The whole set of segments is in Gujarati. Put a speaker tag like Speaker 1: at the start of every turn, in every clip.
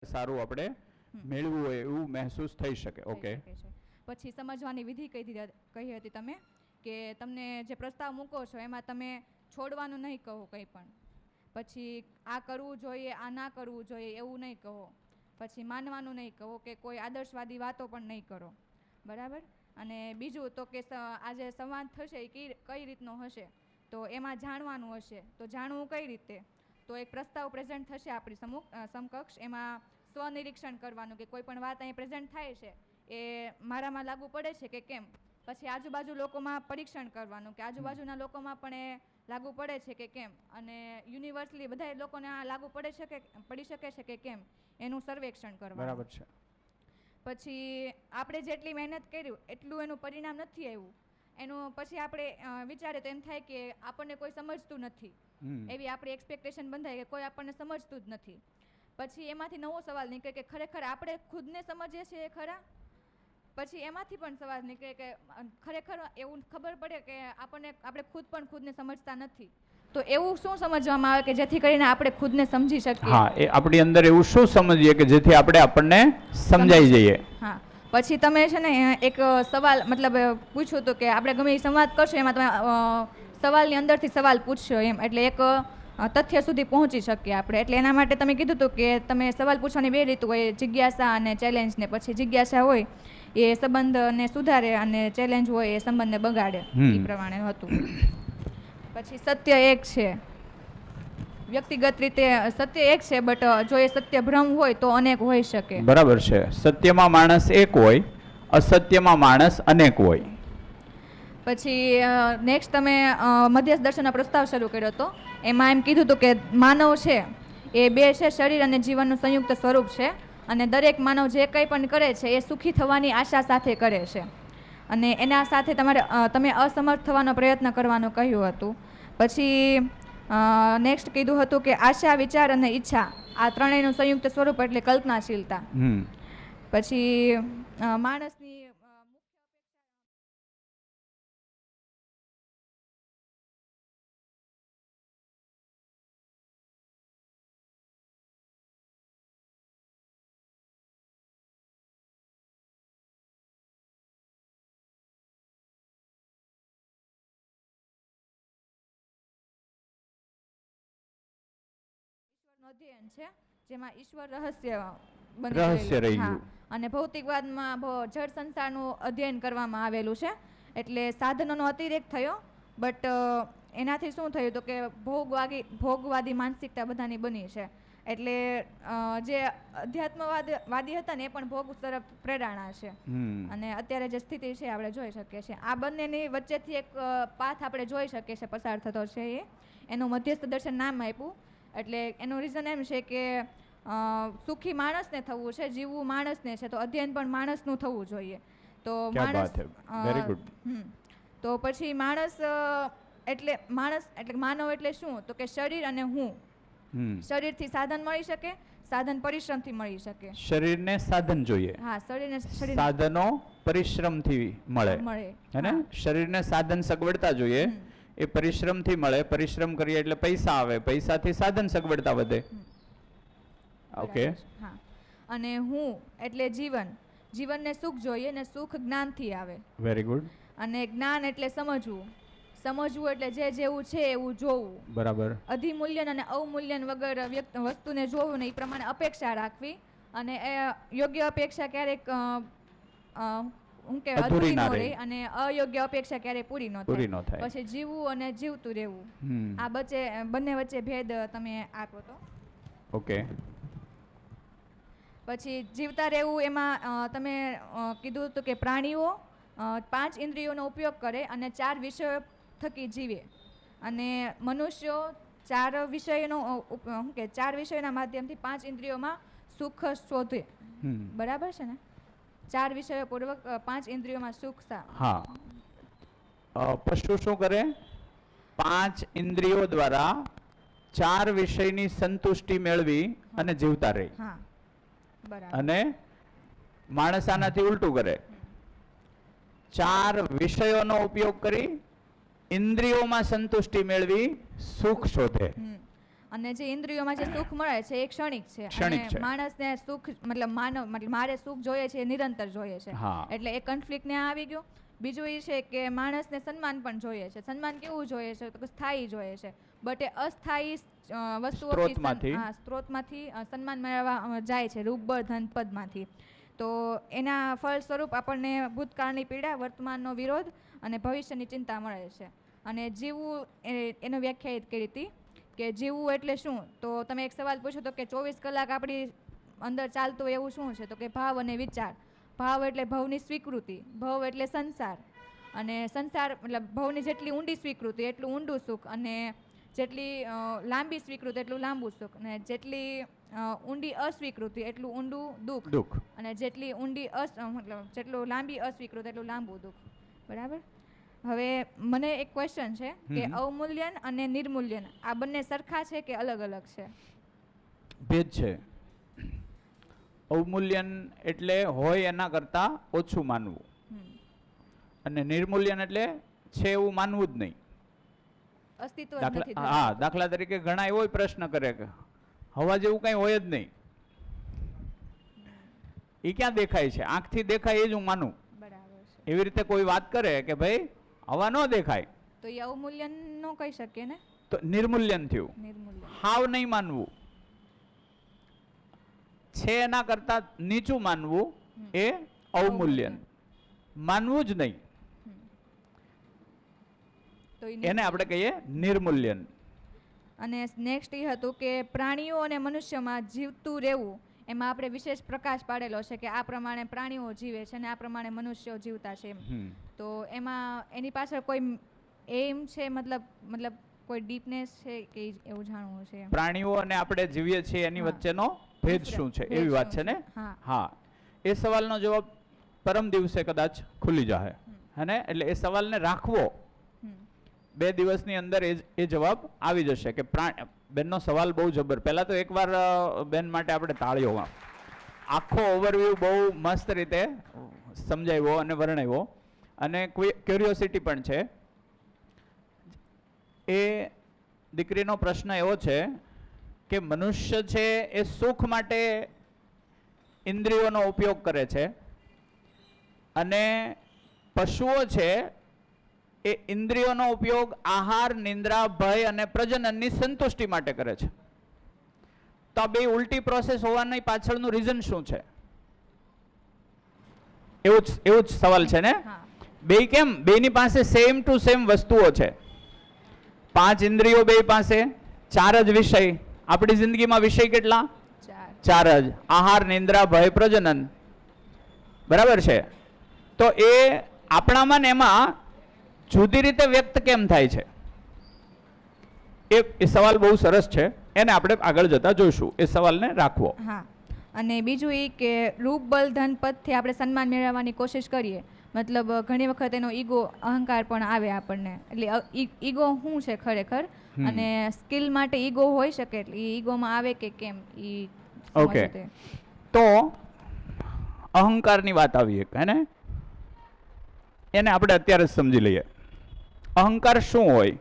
Speaker 1: સારું આપણે મેળવવું હોય એવું મહેસૂસ થઈ શકે. ઓકે,
Speaker 2: પછી સમજવાની વિધિ કહી હતી તમે કે તમને જે પ્રસ્તાવ મૂકો છો એમાં તમે છોડવાનું નહીં કહો કંઈ પણ, પછી આ કરવું જોઈએ આ ના કરવું જોઈએ એવું નહીં કહો, પછી માનવાનું નહીં કહો કે કોઈ આદર્શવાદી વાતો પણ નહીં કરો, બરાબર. અને બીજું તો કે આજે સંવાદ થશે એ કઈ રીતનો હશે, તો એમાં જાણવાનું હશે, તો જાણવું કઈ રીતે, તો એક પ્રસ્તાવ પ્રેઝન્ટ થશે આપણી સમકક્ષ, એમાં સ્વનિરીક્ષણ કરવાનું કે કોઈ પણ વાત અહીં પ્રેઝન્ટ થાય છે એ મારામાં લાગુ પડે છે કે કેમ, પછી આજુબાજુ લોકોમાં પરીક્ષણ કરવાનું કે આજુબાજુના લોકોમાં પણ એ લાગુ પડે છે કે કેમ, અને યુનિવર્સલી બધા લોકોને આ લાગુ પડી શકે છે કે કેમ એનું સર્વેક્ષણ કરવાનું.
Speaker 1: બરાબર છે.
Speaker 2: પછી આપણે જેટલી મહેનત કર્યું એટલું એનું પરિણામ નથી આવ્યું, એનું પછી આપણે વિચારે તો એમ થાય કે આપણને કોઈ સમજતું નથી, એવી આપણી એક્સપેક્ટેશન બંધાય કે કોઈ આપણને સમજતું જ નથી. પછી એમાંથી નવો સવાલ નીકળે કે ખરેખર આપણે ખુદને સમજીએ છીએ ખરા, પછી એમાંથી પણ સવાલ નીકળે કે ખરેખર એવું ખબર પડે કે આપણે ખુદ પણ ખુદને સમજતા નથી, તો એવું શું સમજવામાં આવે કે જેથી કરીને આપણે ખુદને સમજી શકીએ.
Speaker 1: હા, એ આપણી અંદર એવું શું સમજીએ કે જેથી આપણને સમજાઈ જઈએ.
Speaker 2: હા, પછી તમે છે ને એક સવાલ મતલબ પૂછ્યું હતું કે આપણે ગમે એ સંવાદ કરશો એમાં તમે સવાલની અંદરથી સવાલ પૂછશો એમ, એટલે એક તથ્ય સુધી પહોંચી શકીએ આપણે. એટલે એના માટે તમે કીધું હતું કે તમે સવાલ પૂછવાની બે રીત હોય, જિજ્ઞાસા અને ચેલેન્જ ને. પછી જિજ્ઞાસા હોય એ સંબંધને સુધારે અને ચેલેન્જ હોય એ સંબંધને બગાડે, એ પ્રમાણે હતું. પછી સત્ય એક છે, વ્યક્તિગત રીતે સત્ય એક છે, બટ જો એ સત્ય ભ્રમ હોય તો અનેક હોઈ શકે.
Speaker 1: બરાબર છે. સત્યમાં માણસ એક હોય, અસત્યમાં માણસ અનેક હોય.
Speaker 2: પછી નેક્સ્ટ તમે મધ્યસ્થ દર્શનનો પ્રસ્તાવ શરૂ કર્યો હતો, એમાં એમ કીધું હતું કે માનવ છે એ બે છે, શરીર અને જીવનનું સંયુક્ત સ્વરૂપ છે, અને દરેક માનવ જે કંઈ પણ કરે છે એ સુખી થવાની આશા સાથે કરે છે, અને એના સાથે તમે અસમર્થ થવાનો પ્રયત્ન કરવાનું કહ્યું હતું. પછી નેક્સ્ટ કીધું હતું કે આશા, વિચાર અને ઈચ્છા આ ત્રણેયનું સંયુક્ત સ્વરૂપ એટલે કલ્પનાશીલતા. પછી માણસની અધ્યયન છે જેમાં ઈશ્વર રહસ્ય
Speaker 1: રહી ગયું,
Speaker 2: અને ભૌતિકવાદમાં જળ સંસારનું અધ્યયન કરવામાં આવેલું છે. એટલે સાધનોનો અતિરેક થયો, બટ એનાથી શું થયું તો કે ભોગવાદી માનસિકતા બધાની બની છે. એટલે જે અધ્યાત્મવાદી હતા ને એ પણ ભોગ તરફ પ્રેરણા છે, અને અત્યારે જે સ્થિતિ છે આપણે જોઈ શકીએ છીએ. આ બંનેની વચ્ચેથી એક પાથ આપણે જોઈ શકીએ છીએ પસાર થતો છે, એનું મધ્યસ્થ દર્શન નામ આપ્યું. એટલે એનું રીઝન એમ છે કે સુખી માણસને થવું છે, જીવવું માણસને છે, તો અધ્યયન પણ માણસનું થવું જોઈએ. તો તો પછી માણસ એટલે માનવ એટલે શું તો કે શરીર અને હું. શરીરથી સાધન મળી શકે, સાધન પરિશ્રમથી મળી શકે.
Speaker 1: શરીરને સાધન જોઈએ.
Speaker 2: હા,
Speaker 1: સાધનો પરિશ્રમથી મળે, હે ને? શરીરને સાધન સગવડતા જોઈએ, એ પરિશ્રમથી મળે. પરિશ્રમ કરીએ એટલે પૈસા આવે, પૈસાથી સાધન સગવડતા વધે. ઓકે.
Speaker 2: હા, અને હું એટલે જીવનને સુખ જોઈએ ને સુખ જ્ઞાનથી આવે.
Speaker 1: Very good.
Speaker 2: અને જ્ઞાન એટલે સમજવું એટલે જે જેવું છે એવું જોવું.
Speaker 1: બરાબર.
Speaker 2: અધિમૂલ્યન અને અવમૂલ્યન વગર વસ્તુને જોવું ને એ પ્રમાણે અપેક્ષા રાખવી, અને યોગ્ય અપેક્ષા ક્યારેક અધૂરી ન રહે, અને અયોગ્ય અપેક્ષા ક્યારેય પૂરી ન થાય. પછી જીવવું અને જીવતું રહેવું, આ બંને વચ્ચે ભેદ તમે આપો તો.
Speaker 1: ઓકે.
Speaker 2: પછી જીવતા રહેવું એમાં તમે કીધું હતું કે પ્રાણીઓ 5 ઇન્દ્રિયોનો ઉપયોગ કરે અને 4 વિષયો થકી જીવે, અને મનુષ્યો 4 વિષયોના માધ્યમથી 5 ઇન્દ્રિયોમાં સુખ શોધે. બરાબર છે ને? 4 વિષયો પૂર્વક 5 ઇન્દ્રિયોમાં સુખ.
Speaker 1: હા. પશુ શું કરે? 5 ઇન્દ્રિયો દ્વારા 4 વિષયની સંતુષ્ટિ મેળવી અને જીવતા રહે. અને માણસ આનાથી ઉલટું કરે, 4 વિષયોનો ઉપયોગ કરી ઇન્દ્રિયોમાં સંતુષ્ટિ મેળવી સુખ શોધે.
Speaker 2: અને જે ઇન્દ્રિયોમાં જે સુખ મળે છે એ ક્ષણિક છે.
Speaker 1: ક્ષણિક છે.
Speaker 2: અને માણસને સુખ મતલબ મારે સુખ જોઈએ છે એ નિરંતર જોઈએ છે.
Speaker 1: હા.
Speaker 2: એટલે એ કન્ફ્લિક્ટ ને આવી ગયો. બીજું એ છે કે માણસને સન્માન પણ જોઈએ છે. સન્માન કેવું જોઈએ છે? તો કે સ્થાયી જોઈએ છે. બટ એ અસ્થાયી
Speaker 1: સ્ત્રોતમાંથી.
Speaker 2: સ્ત્રોતમાંથી સન્માન મેળવવા જાય છે, રૂપ બળ ધન પદમાંથી. તો એના ફળ સ્વરૂપ આપણને ભૂતકાળની પીડા, વર્તમાનનો વિરોધ અને ભવિષ્યની ચિંતા મળે છે. અને જીવવું એનો વ્યાખ્યાયિત કરી હતી કે જીવવું એટલે શું? તો તમે એક સવાલ પૂછો તો કે 24 કલાક આપણી અંદર ચાલતું એવું શું છે? તો કે ભાવ અને વિચાર. ભાવ એટલે ભવની સ્વીકૃતિ, ભવ એટલે સંસાર, અને સંસાર મતલબ ભવની જેટલી ઊંડી સ્વીકૃતિ એટલું ઊંડું સુખ, અને જેટલી લાંબી સ્વીકૃતિ એટલું લાંબુ સુખ, અને જેટલી ઊંડી અસ્વીકૃતિ એટલું ઊંડું દુઃખ, અને જેટલી ઊંડી મતલબ જેટલું લાંબી અસ્વીકૃતિ એટલું લાંબુ દુઃખ. બરાબર. હવે મને એક ક્વેશ્ચન છે કે અવમૂલ્યન અને નિર્મૂલ્યન આ બંને સરખા છે કે અલગ અલગ છે?
Speaker 1: ભેદ છે. અવમૂલ્યન એટલે હોય એના કરતા ઓછું માનવું, અને નિર્મૂલ્યન એટલે છે એવું માનવું જ નહીં.
Speaker 2: અસ્તિત્વ જ નથી.
Speaker 1: હા, દાખલા તરીકે ઘણા એવો પ્રશ્ન કરે કે હવા જેવું કઈ હોય જ નહીં, એ ક્યાં દેખાય છે? આંખથી દેખાય એ જ હું માનું.
Speaker 2: બરાબર છે.
Speaker 1: એવી રીતે કોઈ વાત કરે કે ભાઈ હવા ન દેખાય,
Speaker 2: તો એ અવમૂલ્યન નો કહી શકીએ ને?
Speaker 1: તો નિર્મૂલ્યન થયું.
Speaker 2: નિર્મૂલ્યન.
Speaker 1: હાવ નહીં માનવું, છે એના કરતા નીચું માનવું એ અવમૂલ્યન. માનવું જ નહીં
Speaker 2: તો
Speaker 1: એને આપણે કહીએ નિર્મૂલ્યન.
Speaker 2: અને નેક્સ્ટ એ હતું કે પ્રાણીઓ અને મનુષ્યમાં જીવતું રહેવું, એમાં આપણે વિશેષ પ્રકાશ પાડેલો છે કે આ પ્રમાણે પ્રાણીઓ જીવે છે અને આ પ્રમાણે મનુષ્યો જીવતા છે. તો એમાં એની પાછળ કોઈ એમ છે, મતલબ કોઈ ડીપનેસ છે કે એવું જાણવું છે?
Speaker 1: પ્રાણીઓ અને આપણે જીવીએ છીએ એની વચ્ચેનો ભેદ શું છે એવી વાત છે ને? હા, એ સવાલનો જવાબ પરમ દિવસે કદાચ ખુલી જાય, હે ને? એટલે એ સવાલને રાખવો, 2 દિવસની અંદર એ જવાબ આવી જશે કે બેનનો સવાલ બહુ જબર. પહેલા તો એકવાર બેન માટે આપણે તાળીઓ. આખો ઓવરવ્યૂ બહુ મસ્ત રીતે સમજાવ્યો અને વર્ણવ્યો, અને ક્યુરિયોસિટી પણ છે. એ દીકરીનો પ્રશ્ન એવો છે કે મનુષ્ય છે એ સુખ માટે ઇન્દ્રિયોનો ઉપયોગ કરે છે, અને પશુઓ છે એ ઇન્દ્રિયોનો ઉપયોગ આહાર, નિંદ્રા, ભય અને પ્રજનનની સંતુષ્ટિ માટે કરે છે. તો આ બે ઉલટી પ્રોસેસ હોવાની પાછળનું રીઝન શું છે? એવું જ સવાલ છે ને? બે કેમ? બેની પાસે સેમ ટુ સેમ વસ્તુઓ છે. 5 ઇન્દ્રિયો બે પાસે, 4 જ વિષય. આપણી જિંદગીમાં વિષય કેટલા? 4 જ. આહાર, નિંદ્રા, ભય, પ્રજનન. બરાબર છે? તો એ આપણામાં ને એમાં જુદી રીતે વ્યક્ત કેમ થાય છે? એ સવાલ બહુ સરસ છે, એને આપણે આગળ જતા જોઈશું. એ સવાલને રાખવો.
Speaker 2: હા. અને બીજું એ કે રૂપ, બલ, ધન, પદથી આપણે સન્માન મેળવવાની કોશિશ કરીએ, મતલબ ઘણી વખત એનો ઈગો, અહંકાર પણ આવે આપણને. એટલે ઈગો શું છે ખરેખર, અને સ્કિલ માટે ઈગો હોઈ શકે, એટલે ઈગોમાં આવે કે કેમ ઈ.
Speaker 1: ઓકે, તો અહંકારની વાત આવી એક, હે ને? એને આપણે અત્યારે જ સમજી લઈએ. અહંકાર શું હોય?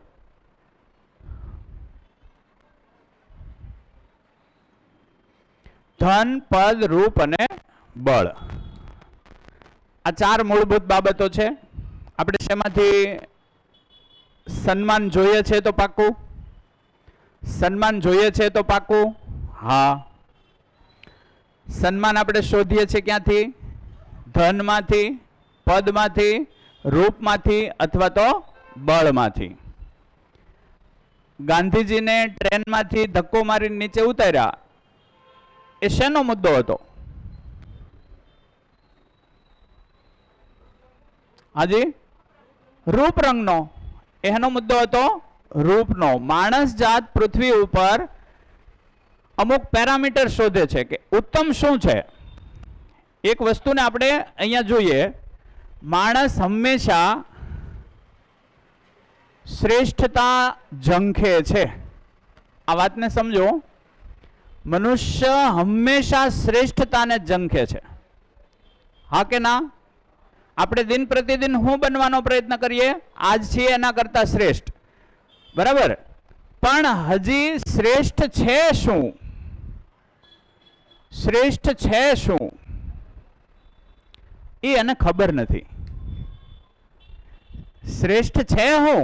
Speaker 1: ધન, પદ, રૂપ અને બળ. આ 4 મૂળભૂત બાબતો છે. આપણે શેમાંથી સન્માન જોઈએ છે તો પાકું? સન્માન જોઈએ છે તો પાકું? હા. સન્માન આપણે શોધીએ છીએ ક્યાંથી? ધનમાંથી, પદમાંથી, રૂપમાંથી અથવા તો બળમાંથી. ગાંધીજીને ટ્રેનમાંથી ધક્કો મારીને નીચે ઉતાર્યા, એ શેનો મુદ્દો હતો? હાજી, રૂપ રંગનો. એનો મુદ્દો હતો રૂપનો. માણસ જાત પૃથ્વી ઉપર અમુક પેરામીટર શોધે છે કે ઉત્તમ શું છે. એક વસ્તુને આપણે અહીંયા જોઈએ, માણસ હંમેશા શ્રેષ્ઠતા ઝંખે છે. આ વાતને સમજો. મનુષ્ય હંમેશા શ્રેષ્ઠતાને ઝંખે છે. હા કે ના? આપણે દિન પ્રતિદિન શું બનવાનો પ્રયત્ન કરીએ? આજ છીએ એના કરતા શ્રેષ્ઠ. બરાબર? પણ હજી શ્રેષ્ઠ છે શું? શ્રેષ્ઠ છે શું એ એને ખબર નથી. શ્રેષ્ઠ છે હું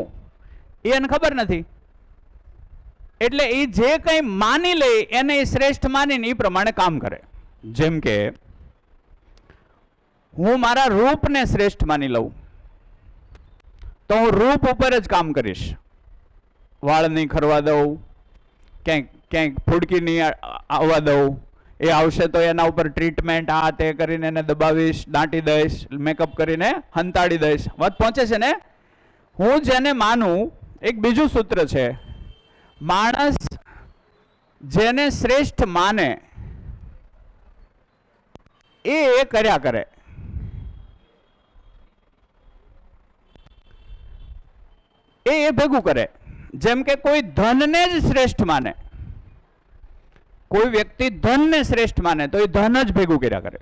Speaker 1: એ એને ખબર નથી. એટલે એ જે કંઈ માની લે એને એ શ્રેષ્ઠ માનીને એ પ્રમાણે કામ કરે. જેમ કે હું મારા રૂપને શ્રેષ્ઠ માની લઉં તો હું રૂપ ઉપર જ કામ કરીશ. વાળ નહીં ખરવા દઉં, ક્યાંક ક્યાંક ફૂડકી નહીં આવવા દઉં, એ આવશે તો એના ઉપર ટ્રીટમેન્ટ આ તે કરીને એને દબાવીશ, દાંટી દઈશ, મેકઅપ કરીને હંતાડી દઈશ. વાત પહોંચે છે ને? હું જેને માનું, એક બીજું સૂત્ર છે, માણસ જેને શ્રેષ્ઠ માને એ કર્યા કરે. એ ભેગું કરે. જેમ કે કોઈ ધનને જ શ્રેષ્ઠ માને, કોઈ વ્યક્તિ ધનને શ્રેષ્ઠ માને તો એ ધન જ ભેગું કર્યા કરે.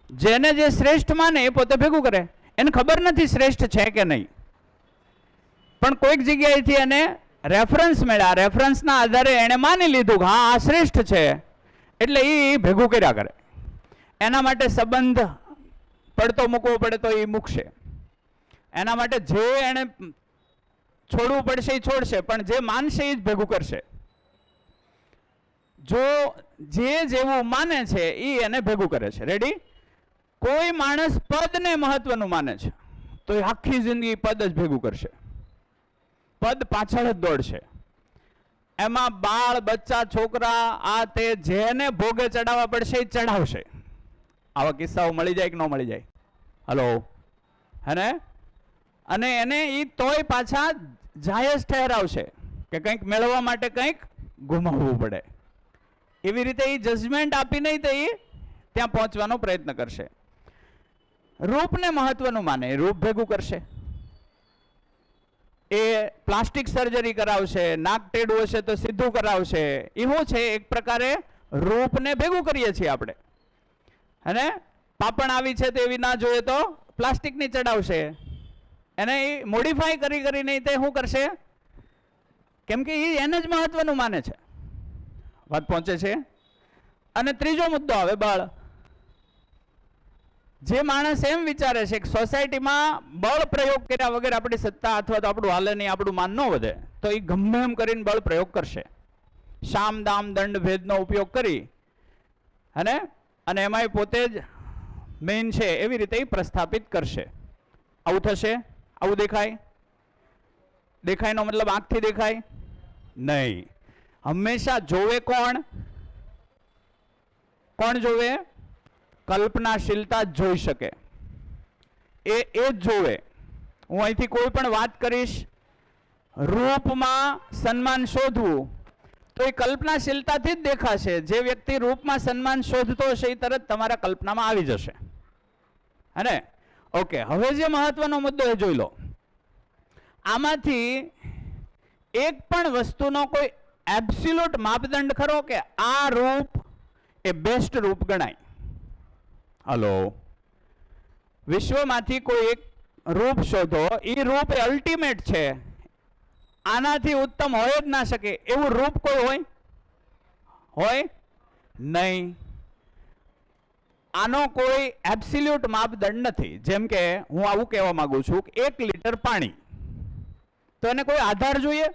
Speaker 1: જેને જે શ્રેષ્ઠ માને એ પોતે ભેગું કરે. એને ખબર નથી શ્રેષ્ઠ છે કે નહીં, પણ કોઈક જગ્યાએથી એને રેફરન્સ મળ્યા, રેફરન્સના આધારે એને માની લીધું કે હા આ શ્રેષ્ઠ છે, એટલે એ ભેગું કર્યા કરે. એના માટે સંબંધ પડતો મૂકવો પડે તો એ મૂકશે. એના માટે જે એને છોડવું પડશે એ છોડશે, પણ જે માનશે એ જ ભેગું કરશે. જો જે જેવું માને છે એ એને ભેગું કરે છે. રેડી? કોઈ માણસ પદને મહત્વનું માને છે તો એ આખી જિંદગી પદ જ ભેગું કરશે, પદ પાછળ જ દોડશે. એમાં બાળ બચ્ચા છોકરા આ તે જેને ભોગે ચડાવવા પડશે એ ચડાવશે. આવા કિસ્સાઓ મળી જાય કે ન મળી જાય? હલો, હે ને? અને એને એ તોય પાછા જાયજ ઠહેરાવશે કે કંઈક મેળવવા માટે કંઈક ગુમાવવું પડે. એવી રીતે એ જજમેન્ટ આપી નહીં તો એ ત્યાં પહોંચવાનો પ્રયત્ન કરશે. રૂપને મહત્વનું માને, રૂપ ભેગું કરશે. એ પ્લાસ્ટિક સર્જરી કરાવશે, નાક ટેડું હશે તો સીધું કરાવશે. એવું છે, એક પ્રકારે રૂપને ભેગું કરીએ છીએ આપણે. અને પાપણ આવી છે તો એવી ના જોઈએ તો પ્લાસ્ટિકની ચડાવશે. એને એ મોડિફાઈ કરી કરીને તે શું કરશે? કેમ કે એ એને જ મહત્વનું માને છે. વાત પહોંચે છે? અને ત્રીજો મુદ્દો આવે બળ. જે માણસ એમ વિચારે છે કે સોસાયટીમાં બળ પ્રયોગ કર્યા વગર આપણી સત્તા અથવા તો આપણું હાલે નહીં, આપણું માન ન વધે, તો એ ગમે એમ કરીને બળ પ્રયોગ કરશે. શામ દામ દંડ ભેદનો ઉપયોગ કરી અને એમાં પોતે જ મેઇન છે એવી રીતે એ પ્રસ્થાપિત કરશે. આવું થશે? આવું દેખાય? દેખાયનો મતલબ આંખથી દેખાય નહીં. હંમેશા જોવે કોણ? કોણ જોવે? કલ્પનાશીલતા જ જોઈ શકે. એ જ જોવે. હું અહીંથી કોઈ પણ વાત કરીશ, રૂપમાં સન્માન શોધવું, તો એ કલ્પનાશીલતાથી જ દેખાશે. જે વ્યક્તિ રૂપમાં સન્માન શોધતો હશે એ તરત તમારા કલ્પનામાં આવી જશે. હે? ઓકે, હવે જે મહત્વનો મુદ્દો એ જોઈ લો. આમાંથી એક પણ વસ્તુનો કોઈ એબ્સોલ્યુટ માપદંડ ખરો કે આ રૂપ એ બેસ્ટ રૂપ ગણાય? હલો, વિશ્વમાંથી કોઈ એક રૂપ શોધો, એ રૂપ એ અલ્ટિમેટ છે, આનાથી ઉત્તમ હોય જ ના શકે એવું રૂપ કોઈ હોય? હોય નહીં. આનો કોઈ એબ્સોલ્યુટ માપદંડ નથી. જેમ કે હું આવું કહેવા માંગુ છું કે 1 લીટર પાણી, તો એને કોઈ આધાર જોઈએ?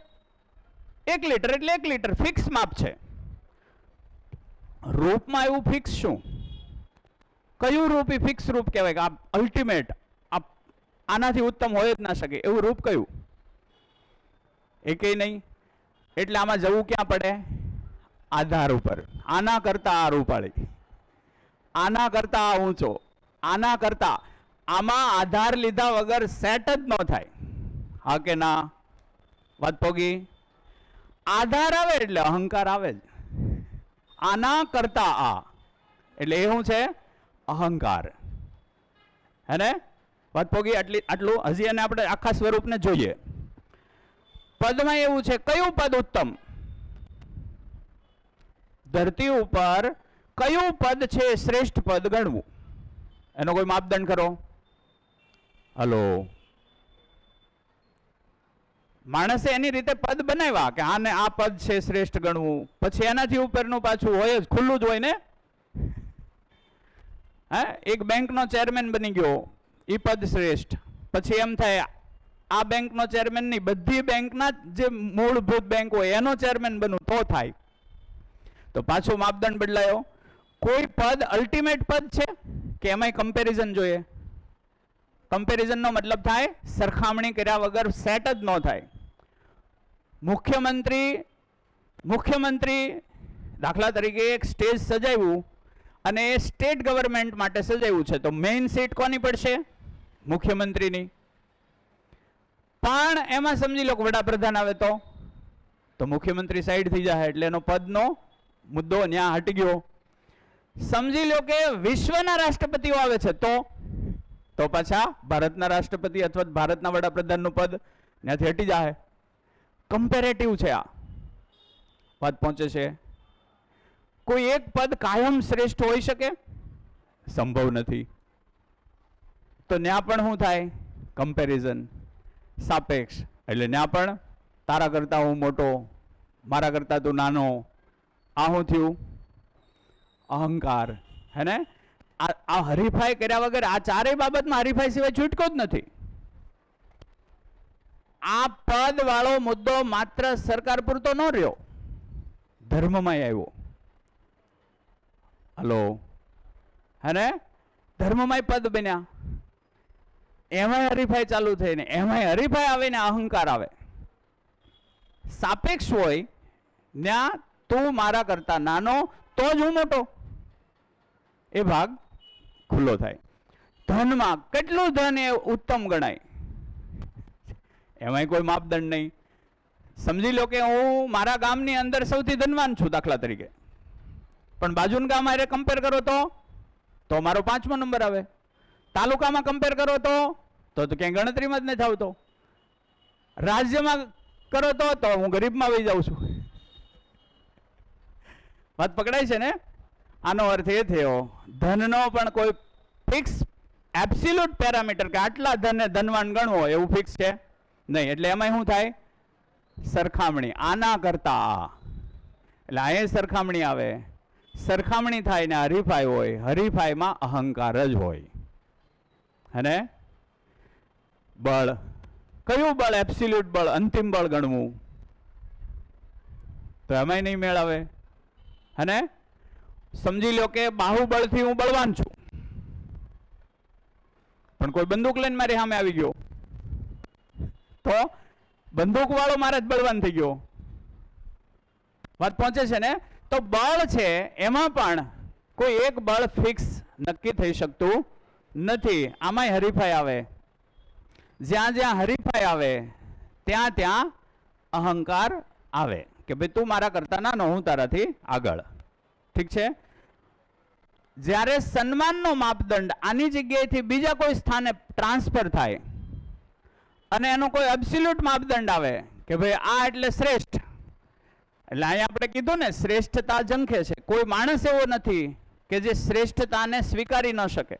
Speaker 1: 1 લીટર એટલે 1 લીટર, ફિક્સ માપ છે. રૂપમાં એવું ફિક્સ શું? કયું રૂપ એ ફિક્સ રૂપ કહેવાય કે આ અલ્ટિમેટ, આનાથી ઉત્તમ હોય જ ના શકે એવું રૂપ કયું? એકેય નહીં. એટલે આમાં જવું ક્યાં પડે? આધાર ઉપર. આના કરતા આ રૂપાળી, આના કરતા આ ઊંચો, આના કરતા, આમાં આધાર લીધા વગર સેટ જ ન થાય. હા કે ના? વાત પોગી? આધાર આવે એટલે અહંકાર આવે જ. આના કરતા આ એટલે એ શું છે? અહંકાર. હે ને? વાત પોગી? આટલું. હજી એને આપણે આખા સ્વરૂપને જોઈએ. પદમાં એવું છે, કયું પદ ઉત્તમ? ધરતી ઉપર કયું પદ છે શ્રેષ્ઠ પદ ગણવું? એનો કોઈ માપદંડ કરો? હલો, માણસે એની રીતે પદ બનાવ્યા કે આને આ પદ છે શ્રેષ્ઠ ગણવું, પછી એનાથી ઉપરનું પાછું હોય જ, ખુલ્લું જ હોય ને. હા, એક બેંકનો ચેરમેન બની ગયો, એ પદ શ્રેષ્ઠ. પછી એમ થાય આ બેંકનો ચેરમેન નહીં, બધી બેંકના જે મૂળભૂત બેંક હોય એનો ચેરમેન બનવું તો થાય. તો પાછો માપદંડ બદલાયો. કોઈ પદ અલ્ટિમેટ પદ છે કે એમાંય કમ્પેરિઝન જોઈએ? કમ્પેરિઝનનો મતલબ થાય સરખામણી કર્યા વગર સેટ જ ન થાય. મુખ્યમંત્રી દાખલા તરીકે એક સ્ટેજ સજાવ્યું અને એ સ્ટેટ ગવર્મેન્ટ માટે સજાવ્યું છે, તો મેઇન સીટ કોની પડશે? મુખ્યમંત્રીની. પણ એમાં સમજી લો કે વડાપ્રધાન આવે તો મુખ્યમંત્રી સાઈડ થઈ જાય, એટલે એનો પદનો મુદ્દો ત્યાં હટી ગયો. સમજી લો કે વિશ્વના રાષ્ટ્રપતિઓ આવે છે તો પાછા ભારતના રાષ્ટ્રપતિ અથવા ભારતના વડાપ્રધાનનું પદ ત્યાંથી હટી જાય. કમ્પેરેટિવ છે આ વાત, પહોંચે છે? કોઈ એક પદ કાયમ શ્રેષ્ઠ હોઈ શકે? સંભવ નથી. તો ત્યાં પણ શું થાય? કમ્પેરિઝન, સાપેક્ષ. એટલે ત્યાં પણ તારા કરતા હું મોટો, મારા કરતા તું નાનો. આ શું થયું? અહંકાર. હે ને? આ હરીફાઈ કર્યા વગર આ ચારેય બાબતમાં હરીફાઈ સિવાય છૂટકો જ નથી. આ પદ વાળો મુદ્દો માત્ર સરકાર પૂરતો ન રહ્યો, ધર્મમાં આવ્યો. હલો, હે ને? ધર્મમાં પદ બન્યા, એમાંય હરીફાઈ ચાલુ થઈને એમાંય હરીફાઈ આવે ને અહંકાર આવે. સાપેક્ષ હોય ત્યાં તું મારા કરતા નાનો તો જ હું મોટો, એ ભાગ ખુલ્લો થાય. ધનમાં કેટલું ધન એ ઉત્તમ ગણાય, એમાંય કોઈ માપદંડ નહીં. સમજી લો કે હું મારા ગામની અંદર સૌથી ધનવાન છું દાખલા તરીકે, પણ બાજુનું ગામ હારે કમ્પેર કરો તો મારો 5મો નંબર આવે. તાલુકામાં કમ્પેર કરો તો ક્યાંય ગણતરીમાં જ નથી આવતો. રાજ્યમાં કરો તો હું ગરીબમાં વહી જાઉં છું. વાત પકડાય છે ને? આનો અર્થ એ થયો ધનનો પણ કોઈ ફિક્સ એબ્સોલ્યુટ પેરામીટર કે આટલા ધનવાન ગણવો એવું ફિક્સ છે નહીં. એટલે એમાં શું થાય? સરખામણી. આના કરતા એટલે અહીંયા સરખામણી આવે, સરખામણી થાય ને હરીફાઈ હોય, હરીફાઈમાં અહંકાર જ હોય. અને બળ, કયું બળ? એબ્સોલ્યુટ બળ, અંતિમ બળ ગણવું તો એમાંય નહીં મેળ આવે. અને સમજી લો કે બાહુબળથી હું બળવાન છું, પણ કોઈ બંદૂક લઈને મારી સામે આવી ગયો તો બંદૂક વાળો મારા જ બળવાન થઈ ગયો. વાત પહોંચે છે ને? તો બળ છે એમાં પણ કોઈ એક બળ ફિક્સ નક્કી થઈ શકતું નથી. આમાંય હરીફાઈ આવે. જ્યાં જ્યાં હરીફાઈ આવે ત્યાં અહંકાર આવે કે ભાઈ તું મારા કરતા નાનો, હું તારાથી આગળ. ઠીક છે? જ્યારે સન્માનનો માપદંડ આની જગ્યાએથી બીજા કોઈ સ્થાને ટ્રાન્સફર થાય અને એનો કોઈ એબ્સોલ્યુટ માપદંડ આવે કે ભાઈ આ એટલે શ્રેષ્ઠ, એટલે અહીંયા આપણે કીધું ને શ્રેષ્ઠતા ઝંખે છે. કોઈ માણસ એવો નથી કે જે શ્રેષ્ઠતાને સ્વીકારી ન શકે.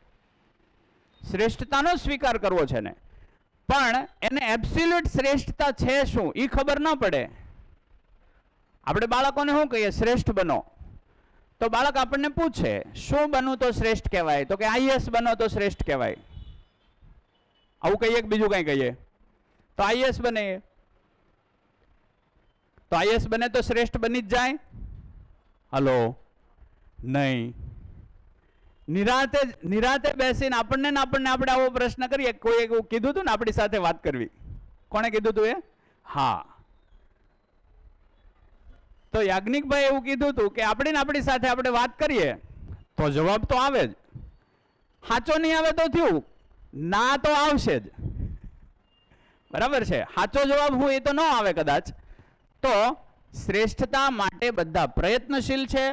Speaker 1: શ્રેષ્ઠતાનો સ્વીકાર કરવો છે ને, પણ એને એબ્સોલ્યુટ શ્રેષ્ઠતા છે શું એ ખબર ન પડે. આપણે બાળકોને શું કહીએ? શ્રેષ્ઠ બનો. તો બાળક આપણને પૂછે શું બનવું તો શ્રેષ્ઠ કહેવાય? તો કે આઈએએસ બનો તો શ્રેષ્ઠ કહેવાય. આવું કહીએ કે બીજું કંઈ કહીએ? તો આઈએએસ બને. તો આઈએએસ બને તો શ્રેષ્ઠ બની જ જાય? હલો, નહીં. નિરાતે બેસીને આપણને આપણે આવો પ્રશ્ન કરીએ. કોઈ એવું કીધું હતું ને આપણી સાથે વાત કરવી. કોણે કીધું હતું એ? હા, તો યાજ્ઞિકભાઈ એવું કીધું હતું કે આપણી સાથે આપણે વાત કરીએ તો જવાબ તો આવે જ. સાચો નહીં આવે તો થયું, ના તો આવશે જ. બરાબર છે? સાચો જવાબ હું એ તો ન આવે કદાચ. તો શ્રેષ્ઠતા માટે બધા પ્રયત્નશીલ છે,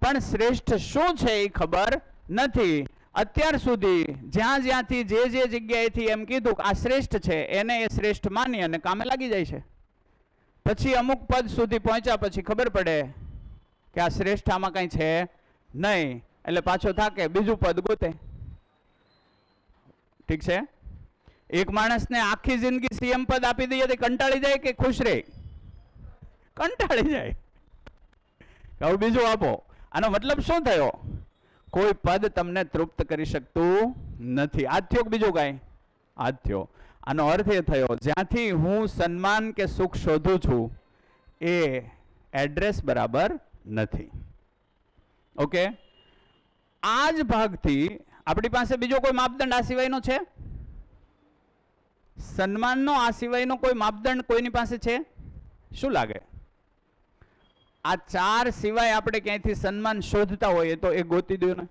Speaker 1: પણ શ્રેષ્ઠ શું છે એ ખબર નથી. અત્યાર સુધી જ્યાંથી જે જગ્યાએથી એમ કીધું કે આ શ્રેષ્ઠ છે એને એ શ્રેષ્ઠ માની અને કામે લાગી જાય છે. પછી અમુક પદ સુધી પહોંચ્યા પછી ખબર પડે કે આ શ્રેષ્ઠ આમાં કંઈ છે નહીં, એટલે પાછો થાકે બીજું પદ ગોતે. ઠીક છે? એક માણસને આખી જિંદગી સીએમ પદ આપી દઈએ તો કંટાળી જાય કે ખુશ રહે? કંટાળી જાય. હવે બીજું આપો. આનો મતલબ શું થયો? કોઈ પદ તમને તૃપ્ત કરી શકતું નથી. આ થયો બીજું કાંઈ? આ થયો. આનો અર્થ એ થયો, જ્યાંથી હું સન્માન કે સુખ શોધું છું એ એડ્રેસ બરાબર નથી. ઓકે, આ જ ભાગથી આપણી પાસે બીજો કોઈ માપદંડ આ સિવાયનો છે? સન્માનનો આ સિવાયનો કોઈ માપદંડ કોઈની પાસે છે? શું લાગે? આ ચાર સિવાય આપણે ક્યાંયથી સન્માન શોધતા હોઈએ તો એ ગોતી દો ને.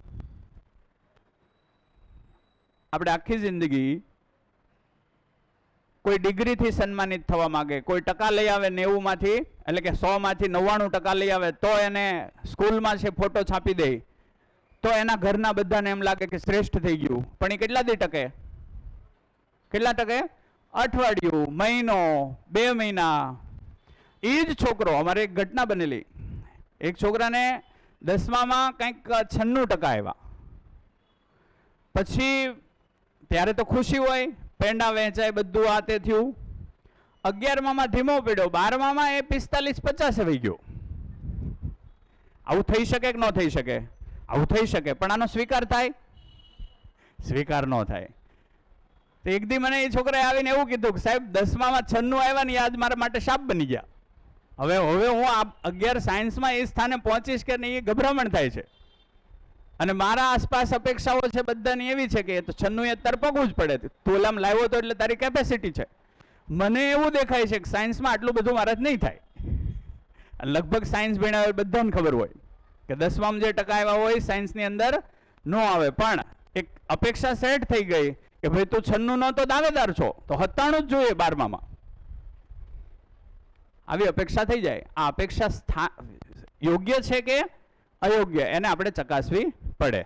Speaker 1: આપણે આખી જિંદગી કોઈ ડિગ્રીથી સન્માનિત થવા માંગે, કોઈ ટકા લઈ આવે 90 માંથી, એટલે કે 100 માંથી 99% લઈ આવે તો એને સ્કૂલમાં છે ફોટો છાપી દે તો એના ઘરના બધાને એમ લાગે કે શ્રેષ્ઠ થઈ ગયું. પણ એ કેટલા દી ટકે? કેટલા ટકે? અઠવાડિયું, મહિનો, 2 મહિના. એ જ છોકરો, અમારે એક ઘટના બનેલી, એક છોકરાને 10મામાં કંઈક 96% આવ્યા. પછી ત્યારે તો ખુશી હોય, પેંડા વહેંચાય, બધું આ તે થયું. 11મામાં ધીમો પડ્યો, 12મામાં એ 45-50 આવી ગયો. આવું થઈ શકે કે ન થઈ શકે? આવું થઈ શકે, પણ આનો સ્વીકાર થાય? સ્વીકાર ન થાય. તો એક દી મને એ છોકરાએ આવીને એવું કીધું કે સાહેબ 10મામાં 96 આવ્યા ને આજ મારા માટે શાપ બની ગયા. હવે હું આ 11 સાયન્સમાં એ સ્થાને પહોંચીશ કે નહીં એ ગભરામણ થાય છે. અને મારા આસપાસ અપેક્ષાઓ છે બધાની એવી છે કે 96 એ તરપકવું જ પડે. તું ઓલામ લાવ્યો તો એટલે તારી કેપેસિટી છે. મને એવું દેખાય છે કે સાયન્સમાં આટલું બધું મારા જ નહીં થાય. લગભગ સાયન્સ ભણ્યા હોય બધાને ખબર હોય કે 10મામાં જે ટકા આવ્યા હોય સાયન્સની અંદર ન આવે. પણ એક અપેક્ષા સેટ થઈ ગઈ કે ભાઈ તું 96 નો તો દાવેદાર છો તો 97 જ જોઈએ 12મામાં. આવી અપેક્ષા થઈ જાય. આ અપેક્ષા યોગ્ય છે કે અયોગ્ય એને આપણે ચકાસવી પડે.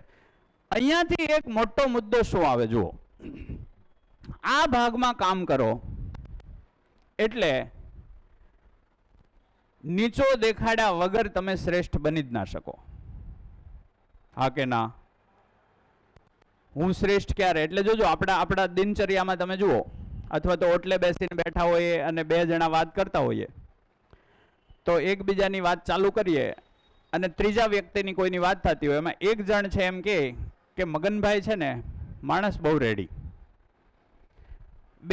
Speaker 1: અહીંયાથી એક મોટો મુદ્દો શું આવે જુઓ. આ ભાગમાં કામ કરો એટલે નીચો દેખાડ્યા વગર તમે શ્રેષ્ઠ બની જ ના શકો. હા કે ના? હું શ્રેષ્ઠ ક્યારે? એટલે જોજો આપણા દિનચર્યામાં તમે જુઓ, અથવા તો ઓટલે બેસીને બેઠા હોઈએ અને 2 જણા વાત કરતા હોઈએ તો એકબીજાની વાત ચાલુ કરીએ અને ત્રીજા વ્યક્તિની કોઈની વાત થતી હોય, એમાં એક જણ છે એમ કે મગનભાઈ છે ને માણસ બહુ રેડી,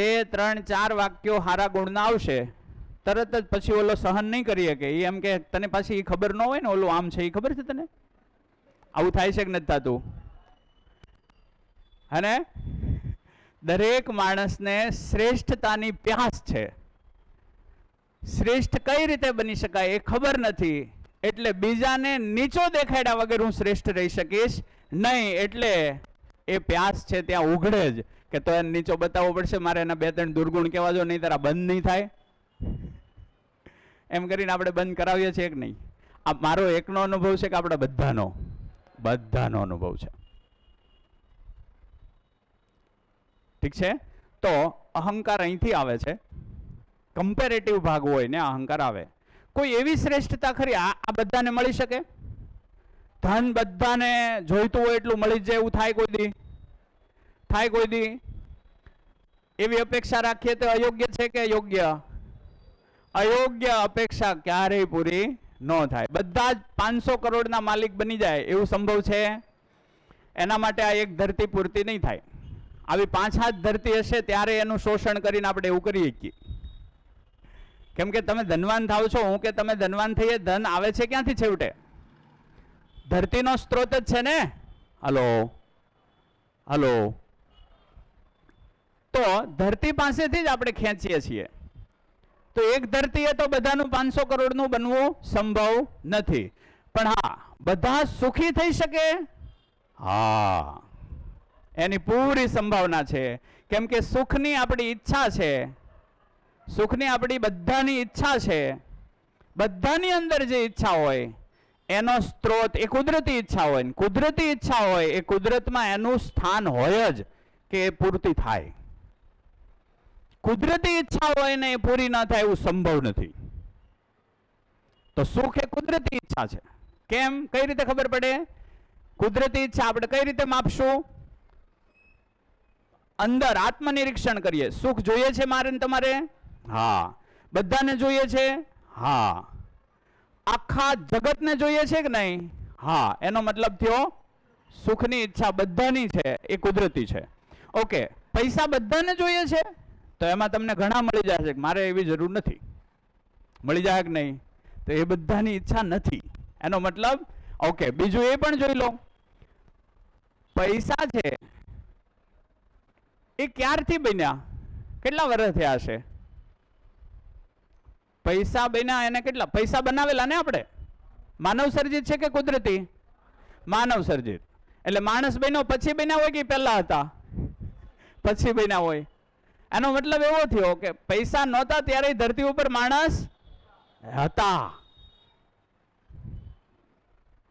Speaker 1: 2, 3, 4 વાક્યો હારા ગુણના આવશે, તરત જ પછી ઓલો સહન નહીં કરી શકે. એ એમ કે તને પાછી એ ખબર ન હોય ને ઓલું આમ છે એ ખબર છે તને? આવું થાય છે કે નથી થતું? અને દરેક માણસને શ્રેષ્ઠતાની પ્યાસ છે. શ્રેષ્ઠ કઈ રીતે બની શકાય એ ખબર નથી, એટલે બીજાને નીચો દેખાડ્યા વગર હું શ્રેષ્ઠ રહી શકીશ નહીં. એટલે એ પ્યાસ છે ત્યાં ઉઘડે જ કે તો એને નીચો બતાવવો પડશે, મારે એના 2-3 દુર્ગુણ કહેવા જો, નહીં તારા બંધ નહીં થાય. એમ કરીને આપણે બંધ કરાવીએ છીએ કે નહીં? આ મારો એકનો અનુભવ છે કે આપણા બધાનો અનુભવ છે. ઠીક છે? તો અહંકાર અહીંથી આવે છે. કમ્પેરેટિવ ભાગ હોય ને અહંકાર આવે. કોઈ એવી શ્રેષ્ઠતા ખરી આ બધાને મળી શકે? ધન બધાને જોઈતું હોય એટલું મળી જ જાય એવું થાય કોઈ દી? થાય કોઈ દી? એવી અપેક્ષા રાખીએ તો અયોગ્ય છે કે યોગ્ય? અયોગ્ય અપેક્ષા ક્યારેય પૂરી ન થાય. બધા જ 500 કરોડના માલિક બની જાય એવું સંભવ છે? એના માટે આ એક ધરતી પૂરતી નહીં થાય. આવી 5-7 ધરતી હશે ત્યારે એનું શોષણ કરીને આપણે એવું કરી શકીએ. કેમ કે તમે ધનવાન થાવ છો, હું કે તમે ધનવાન થઈએ, ધન આવે છે ક્યાંથી? છેવટે ધરતીનો સ્ત્રોત જ છે ને. હલો તો ધરતી પાસેથી જ આપણે ખેંચીએ છીએ. તો એક ધરતીએ તો બધાનું 500 કરોડનું બનવું સંભવ નથી. પણ હા, બધા સુખી થઈ શકે? હા, એની પૂરી સંભાવના છે. કેમ કે સુખની આપણી ઈચ્છા છે. સુખની આપણી બધાની ઈચ્છા છે. બધાની અંદર જે ઈચ્છા હોય એનો સ્ત્રોત એ કુદરતી ઈચ્છા હોય. કુદરતી ઈચ્છા હોય એ કુદરતમાં એનું સ્થાન હોય જ કે એ પૂર્તિ થાય. કુદરતી ઈચ્છા હોય ને એ પૂરી ન થાય એવું સંભવ નથી. તો સુખ એ કુદરતી ઈચ્છા છે. કેમ? કઈ રીતે ખબર પડે? કુદરતી ઈચ્છા આપણે કઈ રીતે માપશું? અંદર આત્મનિરીક્ષણ કરીએ. સુખ જોઈએ છે મારે ને તમારે? હા. બધાને જોઈએ છે? હા. આખા જગતને જોઈએ છે કે નહીં? હા. એનો મતલબ થયો સુખની ઈચ્છા બધાની છે, એ કુદરતી છે. ઓકે, પૈસા બધાને જોઈએ છે? તો એમાં તમને ઘણા મળી જશે કે મારે એવી જરૂર નથી. મળી જાય કે નહીં? તો એ બધાની ઈચ્છા નથી. એનો મતલબ ઓકે. બીજું એ પણ જોઈ લો, પૈસા છે એ ક્યારથી બન્યા? કેટલા વર્ષ થયા હશે? પૈસા બન્યા એને કેટલા? પૈસા બનાવેલા ને આપણે? માનવ સર્જિત છે કે કુદરતી? માનવ સર્જિત. એટલે માણસ બન્યો પછી બન્યા હોય કે પહેલા હતા? પછી બન્યા હોય. એનો મતલબ એવો થયો કે પૈસા નહોતા ત્યારે ધરતી ઉપર માણસ હતા.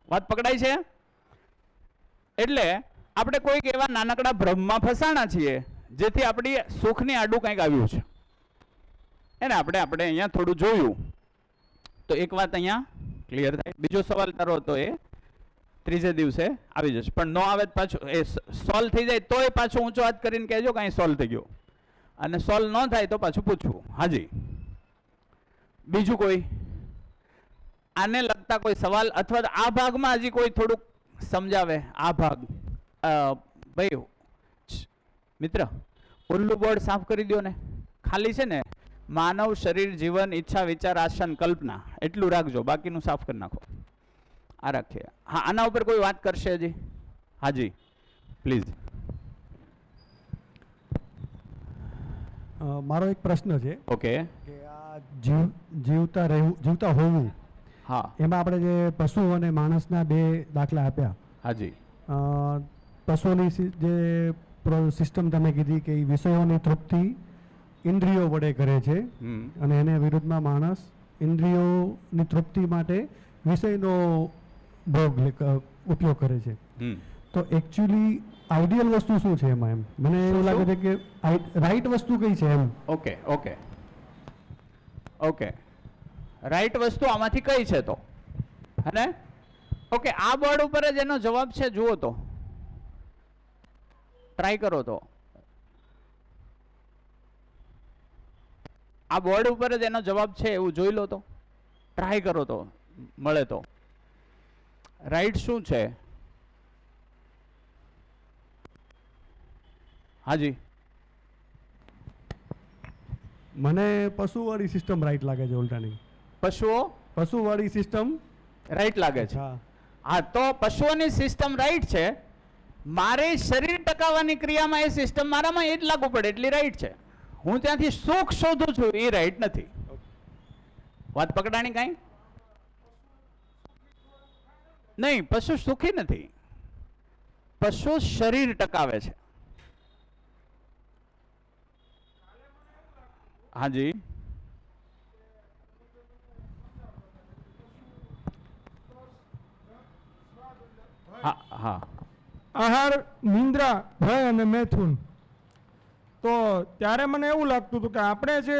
Speaker 1: વાત પકડાય છે? એટલે આપણે કોઈક એવા નાનકડા ભ્રમમાં ફસાણા છીએ જેથી આપણી સુખની આડું કંઈક આવ્યું છે. એને આપણે અહીંયા થોડું જોયું તો એક વાત અહીંયા ક્લિયર થાય. બીજો સવાલ તારો હતો એ ત્રીજે દિવસે આવી જશે, પણ ન આવે પાછું એ સોલ્વ થઈ જાય તોય પાછું ઊંચો હાથ કરીને કહેજો કાંઈ સોલ્વ થઈ ગયો, અને સોલ્વ ન થાય તો પાછું પૂછવું. હાજી, બીજું કોઈ આને લગતા કોઈ સવાલ અથવા આ ભાગમાં હજી કોઈ થોડુંક સમજાવે? આ ભાગ ભાઈ મિત્ર, ઓલું બોર્ડ સાફ કરી દો ને. ખાલી છે ને માનવ શરીર, જીવન, ઈચ્છા, વિચાર, આશન, કલ્પના એટલું રાખજો, બાકીનું સાફ કરી નાખો. આ રાખીએ. હા, આના ઉપર કોઈ વાત કરશે હજી? હાજી પ્લીઝ.
Speaker 3: મારો એક પ્રશ્ન છે.
Speaker 1: ઓકે.
Speaker 3: કે આ જીવતા હોવું,
Speaker 1: હા,
Speaker 3: એમાં આપણે જે પશુ અને માણસના બે દાખલા આપ્યા.
Speaker 1: હાજી.
Speaker 3: પશુની જે સિસ્ટમ તમે કીધી કે એ વિષયોની તૃપ્તિ ઇન્દ્રિયો વડે કરે છે, અને એને વિરુદ્ધમાં માણસ ઇન્દ્રિયોની તૃપ્તિ માટે વિષયનો ભોગ ઉપયોગ કરે છે. તો એકચ્યુઅલી આઈડિયલ વસ્તુ શું છે એમાં? એમ મને એવું લાગે છે કે રાઈટ વસ્તુ કઈ છે એમ.
Speaker 1: Okay okay okay. રાઈટ વસ્તુ આમાંથી કઈ છે તો? હે? ઓકે, આ બોર્ડ ઉપર જ એનો જવાબ છે, જુઓ તો, ટ્રાય કરો તો. આ બોર્ડ ઉપર જ એનો જવાબ છે એવું જોઈ લો તો, ટ્રાય કરો તો મળે તો. રાઈટ શું છે? હાજી.
Speaker 3: મને પશુવાળી સિસ્ટમ રાઈટ લાગે છે, ઉલટાની. પશુવાળી સિસ્ટમ
Speaker 1: રાઈટ લાગે છે?
Speaker 3: હા.
Speaker 1: હા, તો પશુઓની સિસ્ટમ રાઈટ છે. મારે શરીર ટકાવવાની ક્રિયામાં એ સિસ્ટમ મારામાં એ જ લાગુ પડે એટલી રાઈટ છે. હું ત્યાંથી સુખ શોધું છું એ રાઈટ નથી. વાત પકડાણી કાંઈ? નહીં, પશુ સુખી નથી. પશુ શરીર ટકાવે છે. હાજી. હા હા.
Speaker 4: આહાર, નિંદ્રા, ભય અને મૈથુન. તો ત્યારે મને એવું લાગતું હતું કે આપણે જે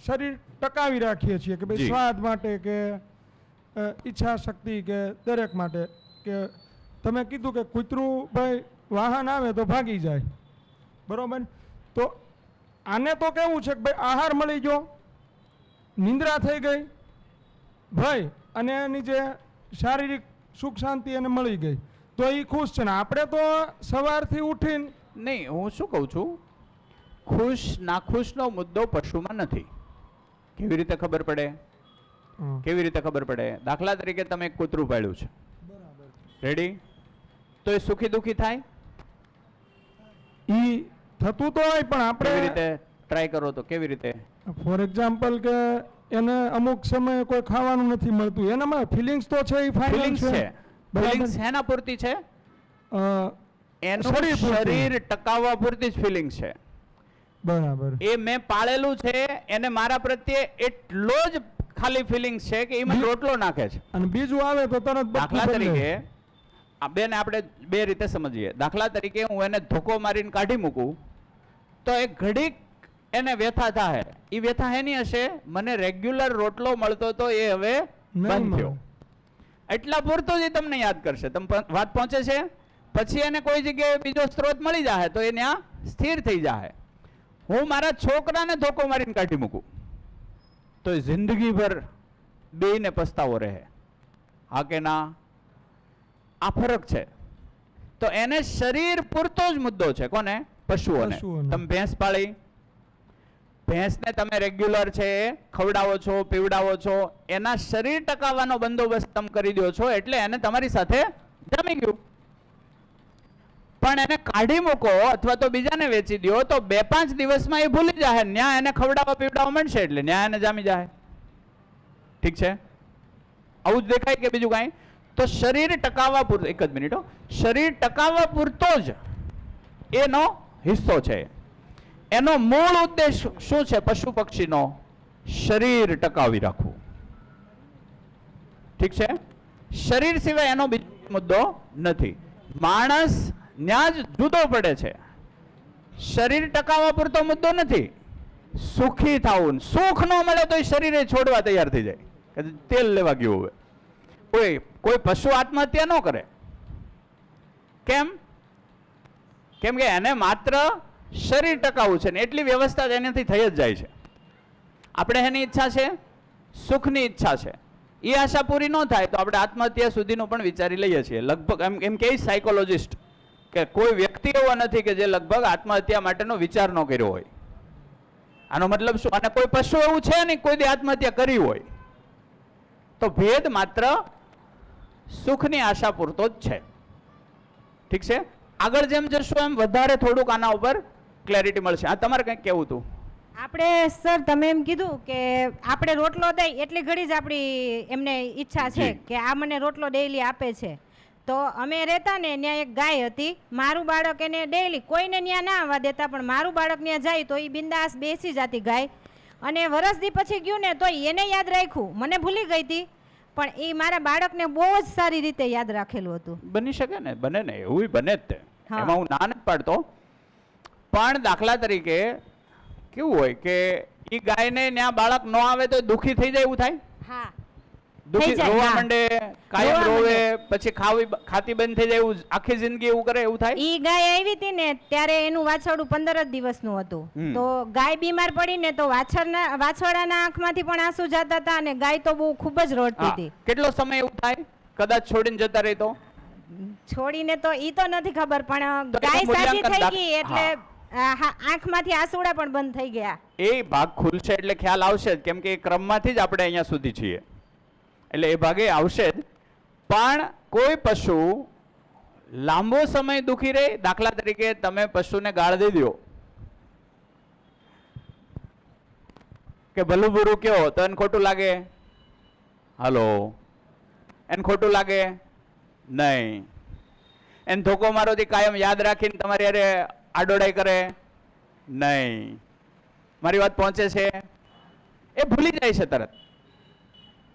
Speaker 4: શરીર ટકાવી રાખીએ છીએ કે ભાઈ સ્વાદ માટે કે ઈચ્છા શક્તિ કે દરેક માટે, કે તમે કીધું કે કૂતરું ભાઈ વાહન આવે તો ભાગી જાય, બરોબર? તો આને તો કેવું છે કે ભાઈ આહાર મળી ગયો, નિંદ્રા થઈ ગઈ, ભય અને એની જે શારીરિક સુખ શાંતિ એને મળી ગઈ, તો એ ખુશ છે ને. આપણે તો સવારથી ઉઠીને
Speaker 1: નહીં, હું શું કહું છું, ખુશ નાખુશનો મુદ્દો પશુમાં નથી. કેવી રીતે ખબર પડે? કેવી રીતે ખબર પડે? દાખલા તરીકે તમે એક કૂતરું પાળ્યું છે, રેડી? તો એ સુખી દુખી થાય?
Speaker 4: ઈ થતું તો હોય, પણ આપણે
Speaker 1: કેવી રીતે ટ્રાય કરો તો? કેવી રીતે?
Speaker 4: ફોર એક્ઝામ્પલ કે એને અમુક સમયે કોઈ ખાવાનું નથી મળતું, એનામાં ફિલિંગ્સ તો છે,
Speaker 1: ફિલિંગ્સ છે. ફિલિંગ્સ હેના પૂરતી છે? એનું શરીર ટકાવવા પૂરતી જ ફિલિંગ્સ છે.
Speaker 4: બરાબર.
Speaker 1: એ મેં પાળેલું છે, એને મારા પ્રત્યે એટલો જ ખાલી ફિલિંગ્સ છે કે એ મને રોટલો નાખે છે.
Speaker 4: અને બીજું આવે તો તરત
Speaker 1: દાખલા તરીકે આ બેને આપણે બે રીતે સમજીએ. દાખલા તરીકે હું એને ધોકો મારીને કાઢી મૂકું તો એક ઘડીક એને વ્યથા થાય. એ વ્યથા એની હશે, મને રેગ્યુલર રોટલો મળતો તો એ હવે બંધ થયો. એટલા પૂરતો જ તમને યાદ કરશે. વાત પહોંચે છે? પછી એને કોઈ જગ્યાએ બીજો સ્ત્રોત મળી જાય તો એ ત્યાં સ્થિર થઈ જાય. હું મારા છોકરાને ધોકો મારીને કાઢી મૂકું તો એ જિંદગીભર બેયને પસ્તાવો રહે. હા કે ના? આ ફરક છે. તો એને શરીર પૂરતો જ મુદ્દો છે. કોને? પશુઓને.
Speaker 4: પશુઓને.
Speaker 1: તમે ભેંસ પાળી, ભેંસને તમે રેગ્યુલર છે ખવડાવો છો, પીવડાવો છો, એના શરીર ટકાવવાનો બંદોબસ્ત તમે કરી દો છો એટલે એને તમારી સાથે જમી ગયું. પણ એને કાઢી મૂકો અથવા તો બીજાને વેચી દો તો 2-5 દિવસમાં એ ભૂલી જાય. ન્યા એને ખવડાવવા પીવડાવવા મળશે એટલે ન્યા એને જામી જાય. ઠીક છે? આવું જ દેખાય કે બીજું કાંઈ? તો શરીર ટકાવવા પૂરતો, એક જ મિનિટ હો, શરીર ટકાવવા પૂરતો જ એનો હિસ્સો છે. એનો મૂળ ઉદ્દેશ શું છે પશુ પક્ષીનો? શરીર ટકાવી રાખવું. ઠીક છે? શરીર સિવાય એનો બીજો મુદ્દો નથી. માણસ ન્યા જ જુદો પડે છે. શરીર ટકાવવા પૂરતો મુદ્દો નથી, સુખી થવું. સુખ ન મળે તો શરીરે છોડવા તૈયાર થઈ જાય કે તેલ લેવા ગયું હોય. કોઈ પશુ આત્મહત્યા ન કરે. કેમ? કેમ કે એને માત્ર શરીર ટકાવવું છે ને એટલી વ્યવસ્થા એનાથી થઈ જ જાય છે. આપણે એની ઈચ્છા છે, સુખની ઈચ્છા છે, એ આશા પૂરી ન થાય તો આપણે આત્મહત્યા સુધીનું પણ વિચારી લઈએ છીએ. લગભગ એમ કે સાયકોલોજિસ્ટ કે કોઈ વ્યક્તિ એવો નથી કે જે લગભગ આત્મહત્યા માટેનો વિચાર ન કર્યો હોય. આનો મતલબ શું? અને કોઈ પશુ એવું છે નહીં કોઈ દી આત્મહત્યા કરી હોય. તો ભેદ માત્ર સુખની આશા પૂરતો જ છે. ઠીક છે? આગળ જેમ જશું એમ વધારે થોડુંક આના ઉપર ક્લેરિટી મળશે. આ તમારે કંઈક કહેવું હતું?
Speaker 5: આપણે સર તમે એમ કીધું કે આપણે રોટલો દઈ એટલી ઘડી જ આપણી એમને ઈચ્છા છે કે આ મને રોટલો ડેઈલી આપે છે. તો અમે રહેતા ને ત્યાં એક ગાય હતી. મારું બાળક એને ડેઈલી કોઈને ત્યાં ના આવવા દેતા પણ મારું બાળક ત્યાં જાય તો એ બિંદાસ બેસી જતી ગાય. અને વરસદી પછી ગયું ને તો એને યાદ રાખ્યું. મને ભૂલી ગઈ હતી પણ એ મારા બાળકને બહુ જ સારી રીતે યાદ રાખેલું હતું.
Speaker 1: બની શકે ને, બને ને, એવું બને જ તે. એમાં હું ના નથી પાડતો. પણ દાખલા તરીકે કેવું હોય કે એ ગાયને ત્યાં બાળક ન આવે તો દુખી થઈ જાય એવું થાય?
Speaker 5: હા,
Speaker 1: દુખી રોવા માંડે, કાયમ રોવે, પછી ખાતી બંધ થઈ જાય એવું આખી જિંદગી એવું કરે એવું થાય?
Speaker 5: ઈ ગાય આવી હતી ને ત્યારે એનું વાછરડું 15 જ દિવસનું હતું. તો ગાય બીમાર પડી ને તો વાછરડાના આંખમાંથી પણ આંસુ જતા હતા અને ગાય તો બહુ ખૂબ જ રડતી હતી.
Speaker 1: કેટલો સમય એવું થાય કદાચ છોડીને જતા રહી તો?
Speaker 5: છોડીને તો ઈ તો નથી ખબર પણ ગાય સાજી થઈ ગઈ એટલે આંખમાંથી આંસુડા પણ બંધ થઈ ગયા.
Speaker 1: એ ભાગ ખુલશે એટલે ખ્યાલ આવશે જ, કેમ કે એ ક્રમમાંથી જ આપણે અહીંયા સુધી છીએ એટલે એ ભાગે આવશે જ. પણ કોઈ પશુ લાંબો સમય દુખી રહે, દાખલા તરીકે તમે પશુને ગાળ દઈ દો કે ભલું બુરું કયો તો એને ખોટું લાગે? હાલો, એને ખોટું લાગે? નહીં. એને ધોકો મારો કાયમ યાદ રાખીને તમારી અરે આડોડાઈ કરે? નહીં. મારી વાત પહોંચે છે? એ ભૂલી જાય છે તરત.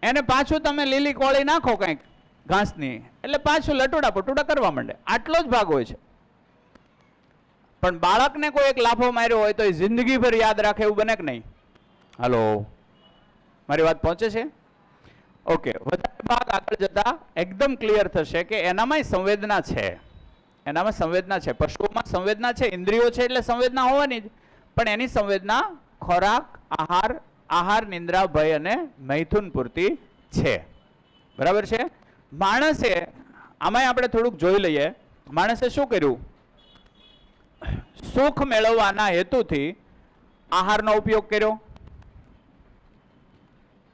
Speaker 1: એને પાછું તમે લીલી કોળી નાખો કંઈક ઘાસની એટલે પાછું લટુડા પટુડા કરવા માંડે. આટલો જ ભાગ હોય છે. પણ બાળકને કોઈ એક લાફો માર્યો હોય તો એ જિંદગીભર યાદ રાખે એવું બને કે નહીં? હાલો, મારી વાત પહોંચે છે? ઓકે, વધારે ભાગ આગળ જતા એકદમ ક્લિયર થશે કે એનામાં સંવેદના છે. એનામાં સંવેદના છે. પશુઓમાં સંવેદના છે, ઇન્દ્રિયો છે એટલે સંવેદના હોવાની જ. પણ એની સંવેદના ખોરાક, આહાર, નિંદ્રા, ભય અને મૈથુન પૂરતી છે. બરાબર છે? માણસે આમાંય આપણે થોડુંક જોઈ લઈએ. માણસે શું કર્યું? સુખ મેળવવાના હેતુથી આહારનો ઉપયોગ કર્યો.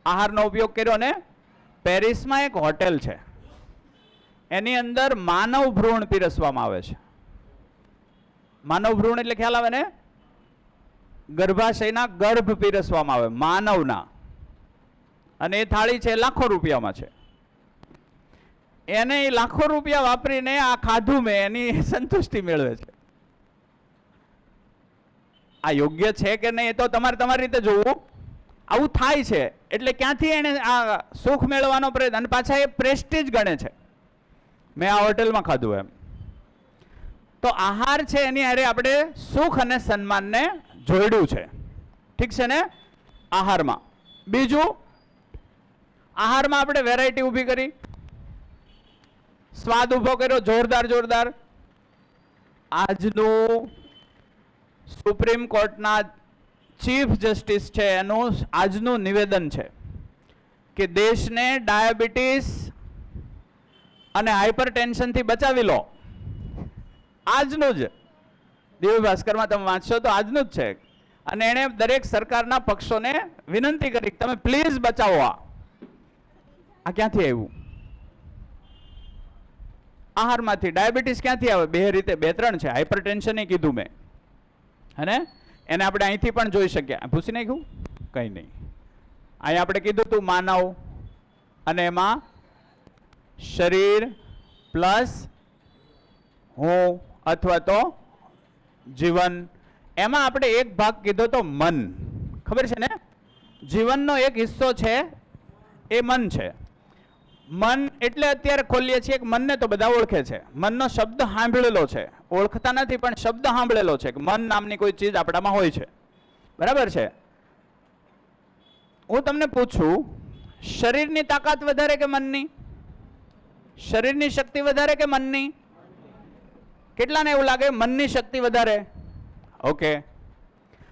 Speaker 1: આહારનો ઉપયોગ કર્યો ને પેરિસમાં એક હોટેલ છે એની અંદર માનવ ભ્રૂણ પીરસવામાં આવે છે. માનવ ભ્રૂણ એટલે ખ્યાલ આવે ને? ગર્ભાશયના ગર્ભ પીરસવામાં આવે માનવના. અને એ થાળી છે લાખો રૂપિયામાં છે. એને એ લાખો રૂપિયા વાપરીને આ ખાધું મેં એની સંતુષ્ટિ મેળવે છે. આ યોગ્ય છે કે નહીં એ તો તમારે તમારી રીતે જોવું. આવું થાય છે એટલે ક્યાંથી એને આ સુખ મેળવવાનો પ્રયત્ન, અને પાછા એ પ્રેસ્ટીજ ગણે છે. મેં આ હોટેલમાં ખાધું એમ. તો આહાર છે એની હારે આપણે સુખ અને સન્માનને જોડ્યું છે. ઠીક છે ને? આહારમાં બીજું, આહારમાં આપણે વેરાયટી ઊભી કરી, સ્વાદ ઊભો કર્યો જોરદાર. આજનું સુપ્રીમ કોર્ટના ચીફ જસ્ટિસ છે એનું આજનું નિવેદન છે કે દેશને ડાયાબિટીસ અને હાઇપરટેન્શનથી બચાવી લો. આજનું જ દિવ્ય ભાસ્કરમાં તમે વાંચશો તો આજનું જ છે. અને એણે દરેક સરકારના પક્ષોને વિનંતી કરી તમે પ્લીઝ બચાવો. આ ક્યાંથી આવ્યું? આહારમાંથી. ડાયાબિટીસ ક્યાંથી આવે? બે રીતે, બે ત્રણ છે. હાઇપરટેન્શન કીધું મેં, હે એને આપણે અહીંથી પણ જોઈ શકીએ. ભૂસી નાખ્યું? કંઈ નહીં. અહીં આપણે કીધું તું માનવ, અને એમાં શરીર પ્લસ હું અથવા તો જીવન. એમાં આપણે એક ભાગ કીધો તો મન. ખબર છે ને? જીવનનો એક હિસ્સો છે એ મન છે. મન એટલે અત્યારે ખોલીએ છીએ કે મનને તો બધા ઓળખે છે. મનનો શબ્દ સાંભળેલો છે, ઓળખતા નથી પણ શબ્દ સાંભળેલો છે કે મન નામની કોઈ ચીજ આપણામાં હોય છે. બરાબર છે? હું તમને પૂછું, શરીરની તાકાત વધારે કે મનની? શરીરની શક્તિ વધારે કે મનની? કેટલાને એવું લાગે મનની શક્તિ વધારે? ઓકે,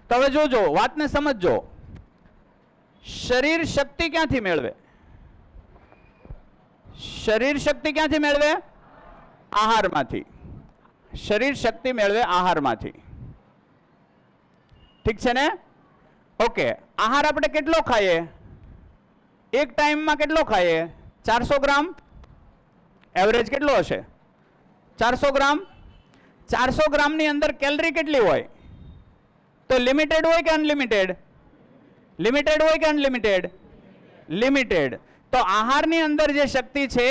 Speaker 1: તો હવે જોજો, વાતને સમજજો. શરીર શક્તિ ક્યાંથી મેળવે? શરીર શક્તિ ક્યાંથી મેળવે? આહારમાંથી. શરીર શક્તિ મેળવે આહારમાંથી. ઠીક છે ને? ઓકે, આહાર આપણે કેટલો ખાઈએ? એક ટાઈમમાં કેટલો ખાઈએ? 400 ગ્રામ. એવરેજ કેટલો હશે? 400 ગ્રામ. 400 ગ્રામની અંદર કેલરી કેટલી હોય? તો લિમિટેડ હોય કે અનલિમિટેડ? લિમિટેડ હોય કે અનલિમિટેડ? લિમિટેડ. તો આહારની અંદર જે શક્તિ છે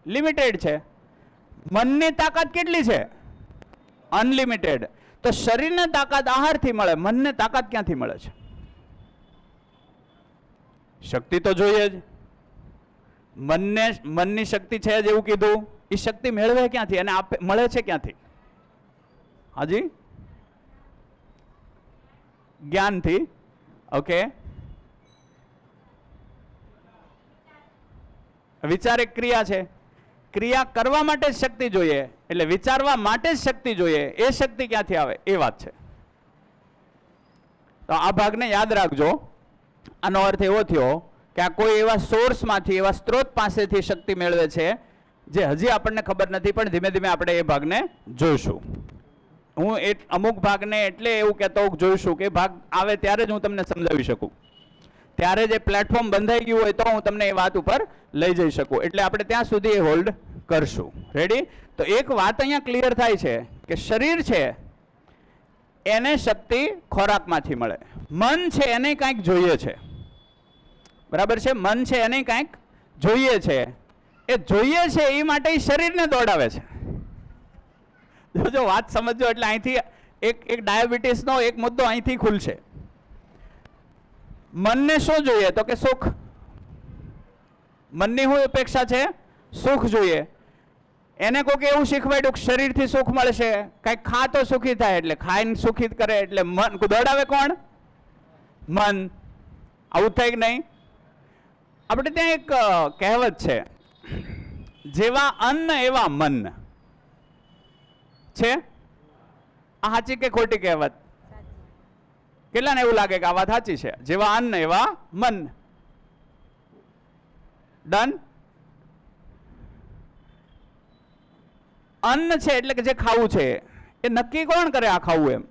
Speaker 1: લિમિટેડ છે. મનની તાકાત કેટલી છે? અનલિમિટેડ. તો શરીરને તાકાત આહારથી મળે, મનને તાકાત ક્યાંથી મળે છે? શક્તિ તો જોઈએ જ. મનની શક્તિ છે જ એવું કીધું. એ શક્તિ મેળવે ક્યાંથી અને મળે છે ક્યાંથી? હાજી, જ્ઞાનથી. ઓકે, વિચાર એક ક્રિયા છે. ક્રિયા કરવા માટે જ શક્તિ જોઈએ, એટલે વિચારવા માટે જ શક્તિ જોઈએ. એ શક્તિ ક્યાંથી આવે એ વાત છે. તો આ ભાગને યાદ રાખજો. આનો અર્થ એવો થયો કે આ કોઈ એવા સોર્સમાંથી, એવા સ્ત્રોત પાસેથી શક્તિ મેળવે છે જે હજી આપણને ખબર નથી, પણ ધીમે ધીમે આપણે એ ભાગને જોઈશું. હું અમુક ભાગને એટલે એવું કહેતો જોઈશું કે ભાગ આવે ત્યારે જ હું તમને સમજાવી શકું. ત્યારે જે પ્લેટફોર્મ બંધાઈ ગયું હોય તો હું તમને એ વાત ઉપર લઈ જઈ શકું. એટલે આપણે ત્યાં સુધી એ હોલ્ડ કરશું. રેડી? તો એક વાત અહીંયા ક્લિયર થાય છે કે શરીર છે એને શક્તિ ખોરાકમાંથી મળે. મન છે એને કંઈક જોઈએ છે. બરાબર છે? મન છે એને કંઈક જોઈએ છે. એ જોઈએ છે એ માટે એ શરીરને દોડાવે છે. જો વાત સમજો એટલે અહીંથી એક ડાયાબિટીસનો એક મુદ્દો અહીંથી ખુલશે. મનને શું જોઈએ? તો કે સુખ. મનની શું અપેક્ષા છે? સુખ જોઈએ. એને કોઈક એવું શીખવાડ્યું કે શરીરથી સુખ મળશે, કંઈક ખા તો સુખી થાય, એટલે ખાઈને સુખી કરે, એટલે મન દોડાવે કોણ? મન. આવું થાય કે નહીં? આપણે ત્યાં એક કહેવત છે, જેવા અન્ન એવા મન. છે? આ સાચી કે ખોટી કહેવત? કેટલાને એવું લાગે કે આ વાત સાચી છે? જેવા અન્ન એવા મન. ડન? અન્ન છે એટલે કે જે ખાવું છે એ નક્કી કોણ કરે આ ખાવું એમ?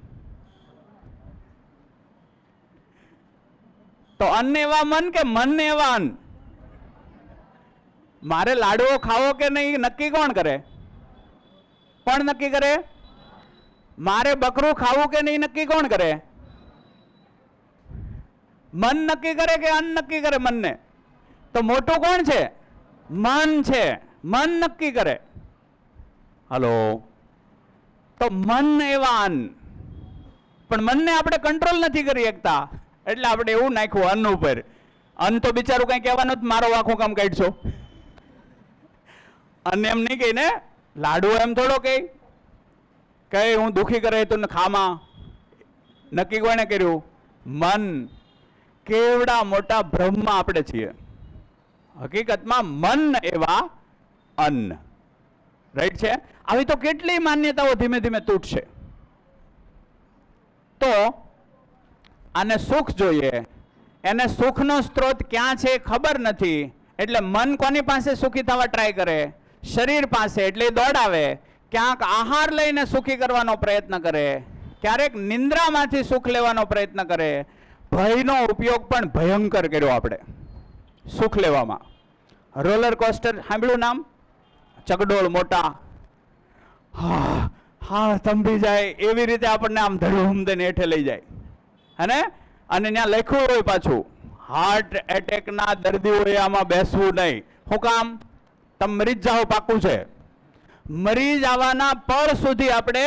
Speaker 1: તો અન્ન એવા મન કે મન એવા અન્ન? મારે લાડવો ખાવો કે નહીં નક્કી કોણ કરે? કોણ નક્કી કરે? મારે બકરું ખાવું કે નહીં નક્કી કોણ કરે? મન નક્કી કરે કે અન્ન નક્કી કરે મનને? તો મોટું કોણ છે? મન છે. મન નક્કી કરે. હલો? તો મન એવા અન્ન. પણ મનને આપણે કંટ્રોલ નથી કરી શકતા, એટલે આપણે એવું નાખ્યું અન્ન ઉપર. અન્ન તો બિચારું કઈ કહેવાનું જ મારો આખું કામ કાઢશો. અન્ન એમ નહીં કહીને લાડુ એમ થોડો કઈ હું દુખી કરે તો ખામાં. નક્કી કોણે કર્યું? મન. કેવડા મોટા ભ્રમમાં આપણે છીએ. હકીકતમાં મન એવા અન્ન. રાઈટ છે? આવી તો કેટલી માન્યતાઓ ધીમે ધીમે તૂટશે. તો આને સુખ જોઈએ, એને સુખનો સ્ત્રોત ક્યાં છે ખબર નથી, એટલે મન કોની પાસે સુખી થવા ટ્રાય કરે? શરીર પાસે. એટલે એ દોડાવે, ક્યાંક આહાર લઈને સુખી કરવાનો પ્રયત્ન કરે, ક્યારેક નિંદ્રામાંથી સુખ લેવાનો પ્રયત્ન કરે. ભયનો ઉપયોગ પણ ભયંકર કર્યો આપણે સુખ લેવામાં. રોલર કોસ્ટર સાંભળ્યું નામ? ચગડોળ મોટા, હા હા થંભી જાય એવી રીતે આપણને આમ ધડુમ દઈને હેઠે લઈ જાય. અને ત્યાં લખ્યું હોય પાછું, હાર્ટ એટેકના દર્દીઓએ આમાં બેસવું નહીં. શું કામ? તમે મરી જ જાઓ, પાકું છે. મરી જવાના પળ સુધી આપણે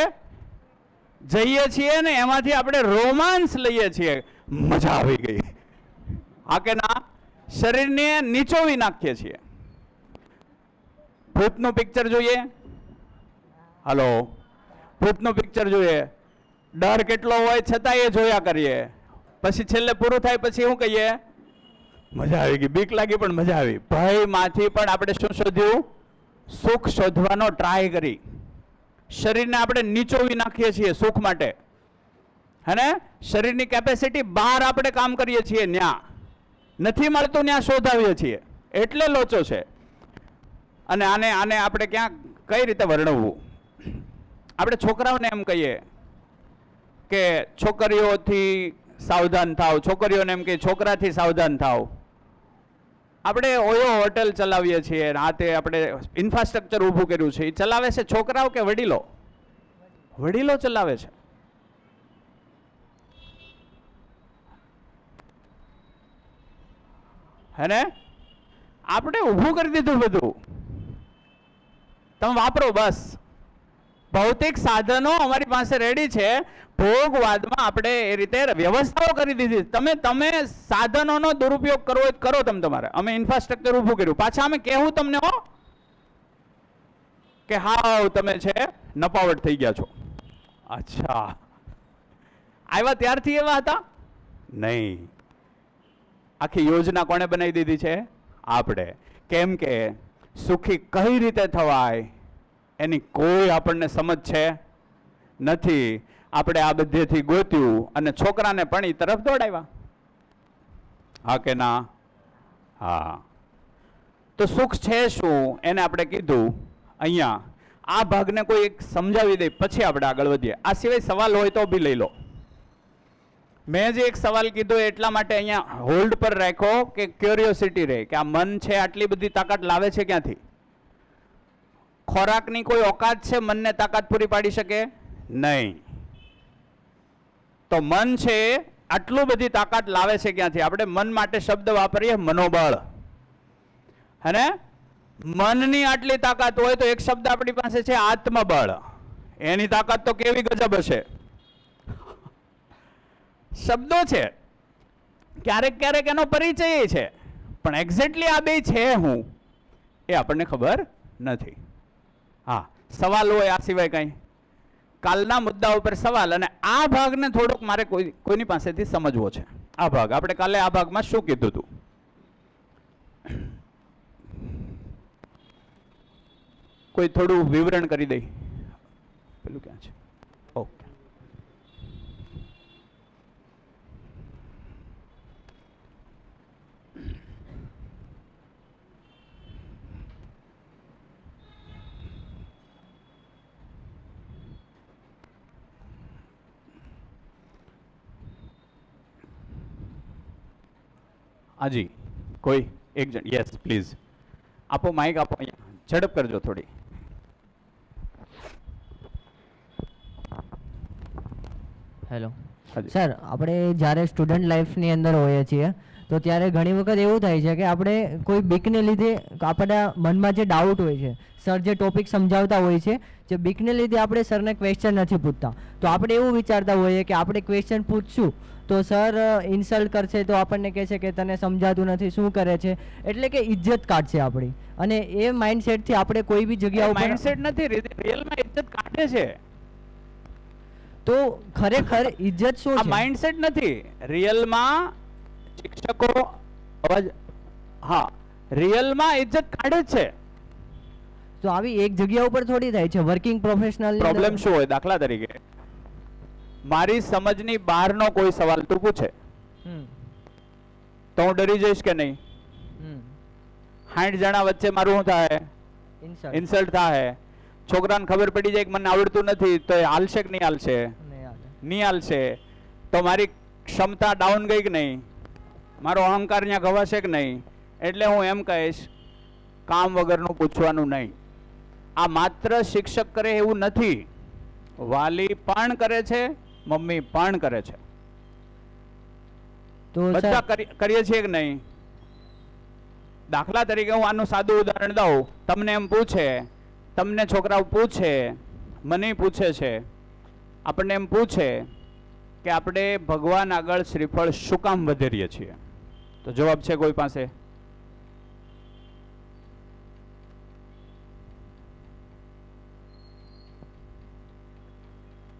Speaker 1: જઈએ છીએ ને એમાંથી આપણે રોમાંસ લઈએ છીએ. મજા આવી ગઈ, હા કે ના? શરીરને નીચોવી નાખીએ છીએ. ભૂતનું પિક્ચર જોઈએ, હલો, ભૂતનું પિક્ચર જોઈએ, ડર કેટલો હોય છતાં એ જોયા કરીએ. પછી છેલ્લે પૂરું થાય પછી શું કહીએ? મજા આવી ગઈ. બીક લાગી પણ મજા આવી. ભયમાંથી પણ આપણે શું શોધ્યું? સુખ શોધવાનો ટ્રાય કરી. શરીરને આપણે નીચોવી નાખીએ છીએ સુખ માટે. હે? શરીરની કેપેસિટી બહાર આપણે કામ કરીએ છીએ, ન્યા નથી મળતું ત્યાં શોધાવીએ છીએ. એટલે લોચો છે. અને આને આપણે ક્યાં કઈ રીતે વર્ણવવું? આપણે છોકરાઓને એમ કહીએ કે છોકરીઓથી સાવધાન થાવ, છોકરીઓને એમ કે છોકરાથી સાવધાન થાવ. આપણે ઓયો હોટેલ ચલાવીએ છીએ, આ તે આપણે ઇન્ફ્રાસ્ટ્રક્ચર ઊભું કર્યું છે, એ ચલાવે છે છોકરાઓ કે વડીલો? વડીલો ચલાવે છે. હે ને? આપણે ઊભું કરી દીધું બધું, તમે વાપરો બસ. ભૌતિક સાધનો અમારી પાસે રેડી છે. ભોગવાદમાં આપણે એ રીતે વ્યવસ્થાઓ કરી દીધી. તમે સાધનોનો દુરુપયોગ કરવો હોય કરો તમે તમારે. અમે ઇન્ફ્રાસ્ટ્રક્ચર ઊભું કર્યું. પાછા અમે કહેવું તમને હો કે હાવ તમે છે નપાવટ થઈ ગયા છો. અચ્છા, આવ્યા ત્યારથી એવા હતા નહીં. આખી યોજના કોણે બનાવી દીધી છે? આપણે. કેમ કે સુખી કઈ રીતે થવાય એની કોઈ આપણને સમજ છે નથી. આપણે આ બધેથી ગોત્યું અને છોકરાને પણ એ તરફ દોડાવ્યા. હા કે ના? હા. તો સુખ છે શું એને આપણે કીધું. અહીંયા આ ભાગને કોઈ એક સમજાવી દે પછી આપણે આગળ વધીએ. આ સિવાય સવાલ હોય તો બી લઈ લો. મેં જે એક સવાલ કીધો એટલા માટે અહીંયા હોલ્ડ પર રાખ્યો કે ક્યુરિયોસિટી રહે કે આ મન છે આટલી બધી તાકાત લાવે છે ક્યાંથી? ખોરાકની કોઈ ઓકાત છે મનને તાકાત પૂરી પાડી શકે? નહીં. તો મન છે આટલું બધી તાકાત લાવે છે ક્યાંથી? આપણે મન માટે શબ્દ વાપરીએ મનોબળ. હે? મનની આટલી તાકાત હોય તો એક શબ્દ આપણી પાસે છે આત્મબળ. એની તાકાત તો કેવી ગજબ હશે. શબ્દો છે, ક્યારેક ક્યારેક એનો પરિચય છે, પણ એક્ઝેક્ટલી આ બે છે હું એ આપણને ખબર નથી. હા, સવાલ હોય આ સિવાય કંઈ? કાલના મુદ્દા ઉપર સવાલ. અને આ ભાગને થોડોક મારે કોઈની પાસેથી સમજવો છે. આ ભાગ આપણે કાલે આ ભાગમાં શું કીધું હતું? કોઈ થોડું વિવરણ કરી દે. પેલું ક્યાં છે? ઓકે. હાજી, કોઈ એક જણ? યસ પ્લીઝ, આપો માઇક આપો. અહીંયા ઝડપ કરજો થોડી.
Speaker 6: હેલો સર, આપણે જ્યારે સ્ટુડન્ટ લાઈફની અંદર હોઈએ છીએ તો ત્યારે ઘણી વખત એવું થાય છે કે આપણે કોઈ બીકને લીધે આપણા મનમાં જે ડાઉટ હોય છે, સર જે ટોપિક સમજાવતા હોય છે, જે બીકને લીધે આપણે સરને ક્વેશ્ચન નથી પૂછતા. તો આપણે એવું વિચારતા હોઈએ કે આપણે ક્વેશ્ચન પૂછશું તો સર ઇન્સલ્ટ કરશે, તો આપણને કહે છે કે તને સમજાતું નથી, શું કરે છે, એટલે કે ઇજ્જત કાઢશે આપણી. અને એ માઇન્ડસેટથી આપણે કોઈ બી જગ્યા ઉપર
Speaker 1: માઇન્ડસેટ નથી, રિયલમાં ઇજ્જત કાઢે છે.
Speaker 6: તો ખરેખર ઇજ્જત શું
Speaker 1: આ
Speaker 6: છે?
Speaker 1: માઇન્ડસેટ નથી. રિયલમાં શિક્ષકો અવાજ, હા, રિયલમાં ઇજ્જત કાઢે છે.
Speaker 6: તો આવી એક જગ્યા ઉપર થોડી થાય છે વર્કિંગ પ્રોફેશનલ.
Speaker 1: પ્રોબ્લેમ શું હોય? દાખલા તરીકે મારી સમજની બહારનો કોઈ સવાલ તું પૂછે તો હું ડરી જઈશ કે નહીં? 60 જણા વચ્ચે મારું શું થાય? ઇન્સલ્ટ થાય. છોકરાને ખબર પડી જાય કે મને આવડતું નથી તો એ હાલશે કે નહીં હાલશે? નહીં હાલશે. તો મારી ક્ષમતા ડાઉન ગઈ કે નહીં? મારો અહંકાર ત્યાં ઘવાશે કે નહીં? એટલે હું એમ કહીશ કામ વગરનું પૂછવાનું નહીં. આ માત્ર શિક્ષક કરે એવું નથી, વાલી પણ કરે છે, મમ્મી પણ કરે છે,
Speaker 6: તો
Speaker 1: બધા કરીએ છીએ કે નહીં? દાખલા તરીકે હું આનું સાદું ઉદાહરણ દઉં. તમને એમ પૂછે, તમને છોકરાઓ પૂછે, મને પૂછે છે, આપણને એમ પૂછે કે આપણે ભગવાન આગળ શ્રીફળ શું કામ વધેરીએ છીએ? તો જવાબ છે કોઈ પાસે?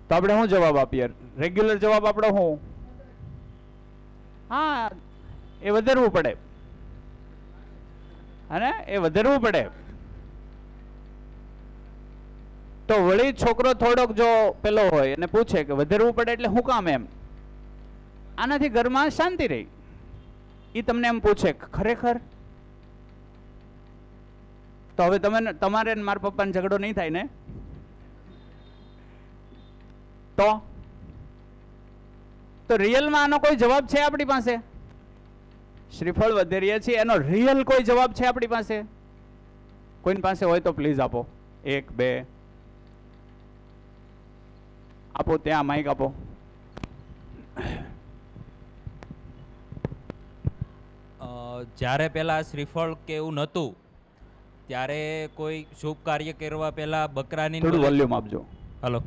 Speaker 1: તો આપણે શું જવાબ આપીએ? રેગ્યુલર જવાબ આપણો શું? હા, એ વધારવું પડે. અને એ વધારવું પડે. તો વળી છોકરો થોડોક જો પેલો હોય અને પૂછે કે વધારવું પડે એટલે શું કામ એમ? આનાથી ઘરમાં શાંતિ રહી. એ તમને એમ પૂછે ખરેખર? તો હવે તમારે મારા પપ્પાને ઝઘડો નહીં થાય ને? તો રિયલમાં આનો કોઈ જવાબ છે આપણી પાસે? શ્રીફળ વધેરીએ છીએ એનો રિયલ કોઈ જવાબ છે આપણી પાસે? કોઈની પાસે હોય તો પ્લીઝ આપો. 1 2 આપો. ત્યાં માઇક આપો.
Speaker 7: જ્યારે પહેલા શ્રીફળ કે એવું નહોતું ત્યારે કોઈ શુભ કાર્ય કરવા પહેલા બકરાની
Speaker 1: થોડું વોલ્યુમ આપજો.
Speaker 7: હલો.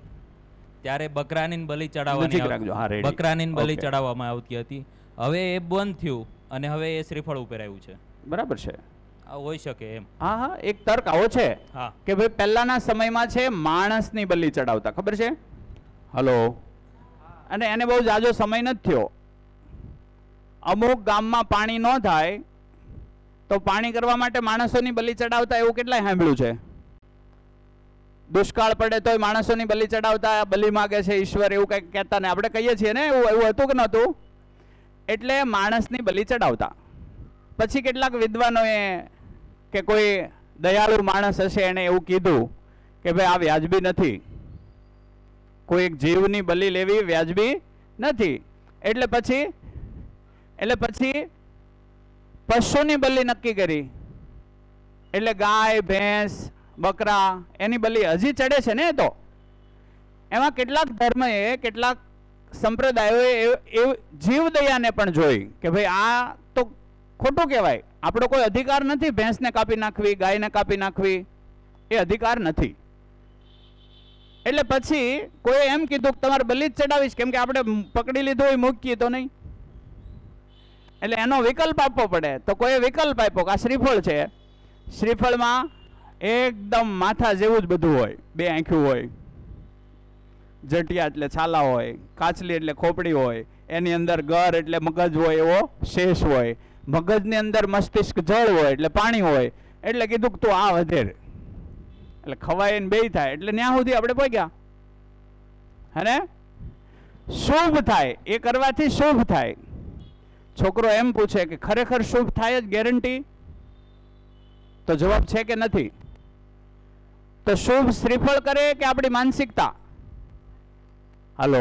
Speaker 7: ત્યારે બકરાની બલિ ચડાવવાની બકરાની બલિ ચડાવવામાં આવતી હતી. હવે એ બંધ થયું અને હવે એ શ્રીફળ ઉપર આવ્યું છે.
Speaker 1: બરાબર છે.
Speaker 7: આ હોઈ શકે એમ.
Speaker 1: હા હા, એક તર્ક આવો છે
Speaker 7: હા
Speaker 1: કે ભાઈ પહેલાના સમયમાં છે માણસની બલિ ચડાવતા, ખબર છે? હલો. અને એને બહુ જાજો સમય નથી થયો. અમુક ગામમાં પાણી ન થાય તો પાણી કરવા માટે માણસોની બલિ ચડાવતા, એવું કેટલાય સાંભળ્યું છે? દુષ્કાળ પડે તોય માણસોની બલિ ચડાવતા, બલિ માગે છે ઈશ્વર, એવું કંઈક કહેતા ને આપણે કહીએ છીએ ને, એવું હતું કે નહોતું? એટલે માણસની બલિ ચડાવતા. પછી કેટલાક વિદ્વાનોએ કે કોઈ દયાળુ માણસ હશે એને એવું કીધું કે ભાઈ આ વ્યાજબી નથી, કોઈ એક જીવની બલિ લેવી વ્યાજબી નથી. એટલે પછી પશુની બલિ નક્કી કરી. એટલે ગાય, ભેંસ, બકરા એની બલિ હજી ચડે છે ને. તો એમાં કેટલાક ધર્મએ, કેટલાક સંપ્રદાયોએ જીવદયાને પણ જોઈ કે ભાઈ આ તો ખોટું કહેવાય. આપણો કોઈ અધિકાર નથી ભેંસને કાપી નાખવી, ગાયને કાપી નાખવી, એ અધિકાર નથી. એટલે પછી કોઈ એમ કીધું કે તમારે બલિ જ ચડાવીશ, કેમ કે આપણે પકડી લીધું હોય મૂકીએ તો નહીં. એટલે એનો વિકલ્પ આપવો પડે. તો કોઈ વિકલ્પ આપ્યો કે આ શ્રીફળ છે. શ્રીફળમાં એકદમ માથા જેવું જ બધું હોય. 2 આંખ્યું હોય, જટિયા એટલે છાલા હોય, કાચલી એટલે ખોપડી હોય, એની અંદર ગર એટલે મગજ હોય એવો શેષ હોય, મગજની અંદર મસ્તિષ્ક જળ હોય એટલે પાણી હોય. એટલે કીધું કે તું આ વધેર, એટલે ખવાય ને 2 થાય. એટલે ત્યાં સુધી આપણે પહોંચ્યા. હે, શુભ થાય એ કરવાથી શુભ થાય. છોકરો એમ પૂછે કે ખરેખર શુભ થાય જ ગેરંટી? તો જવાબ છે કે નથી? તો શુભ શ્રીફળ કરે કે આપણી માનસિકતા? હલો,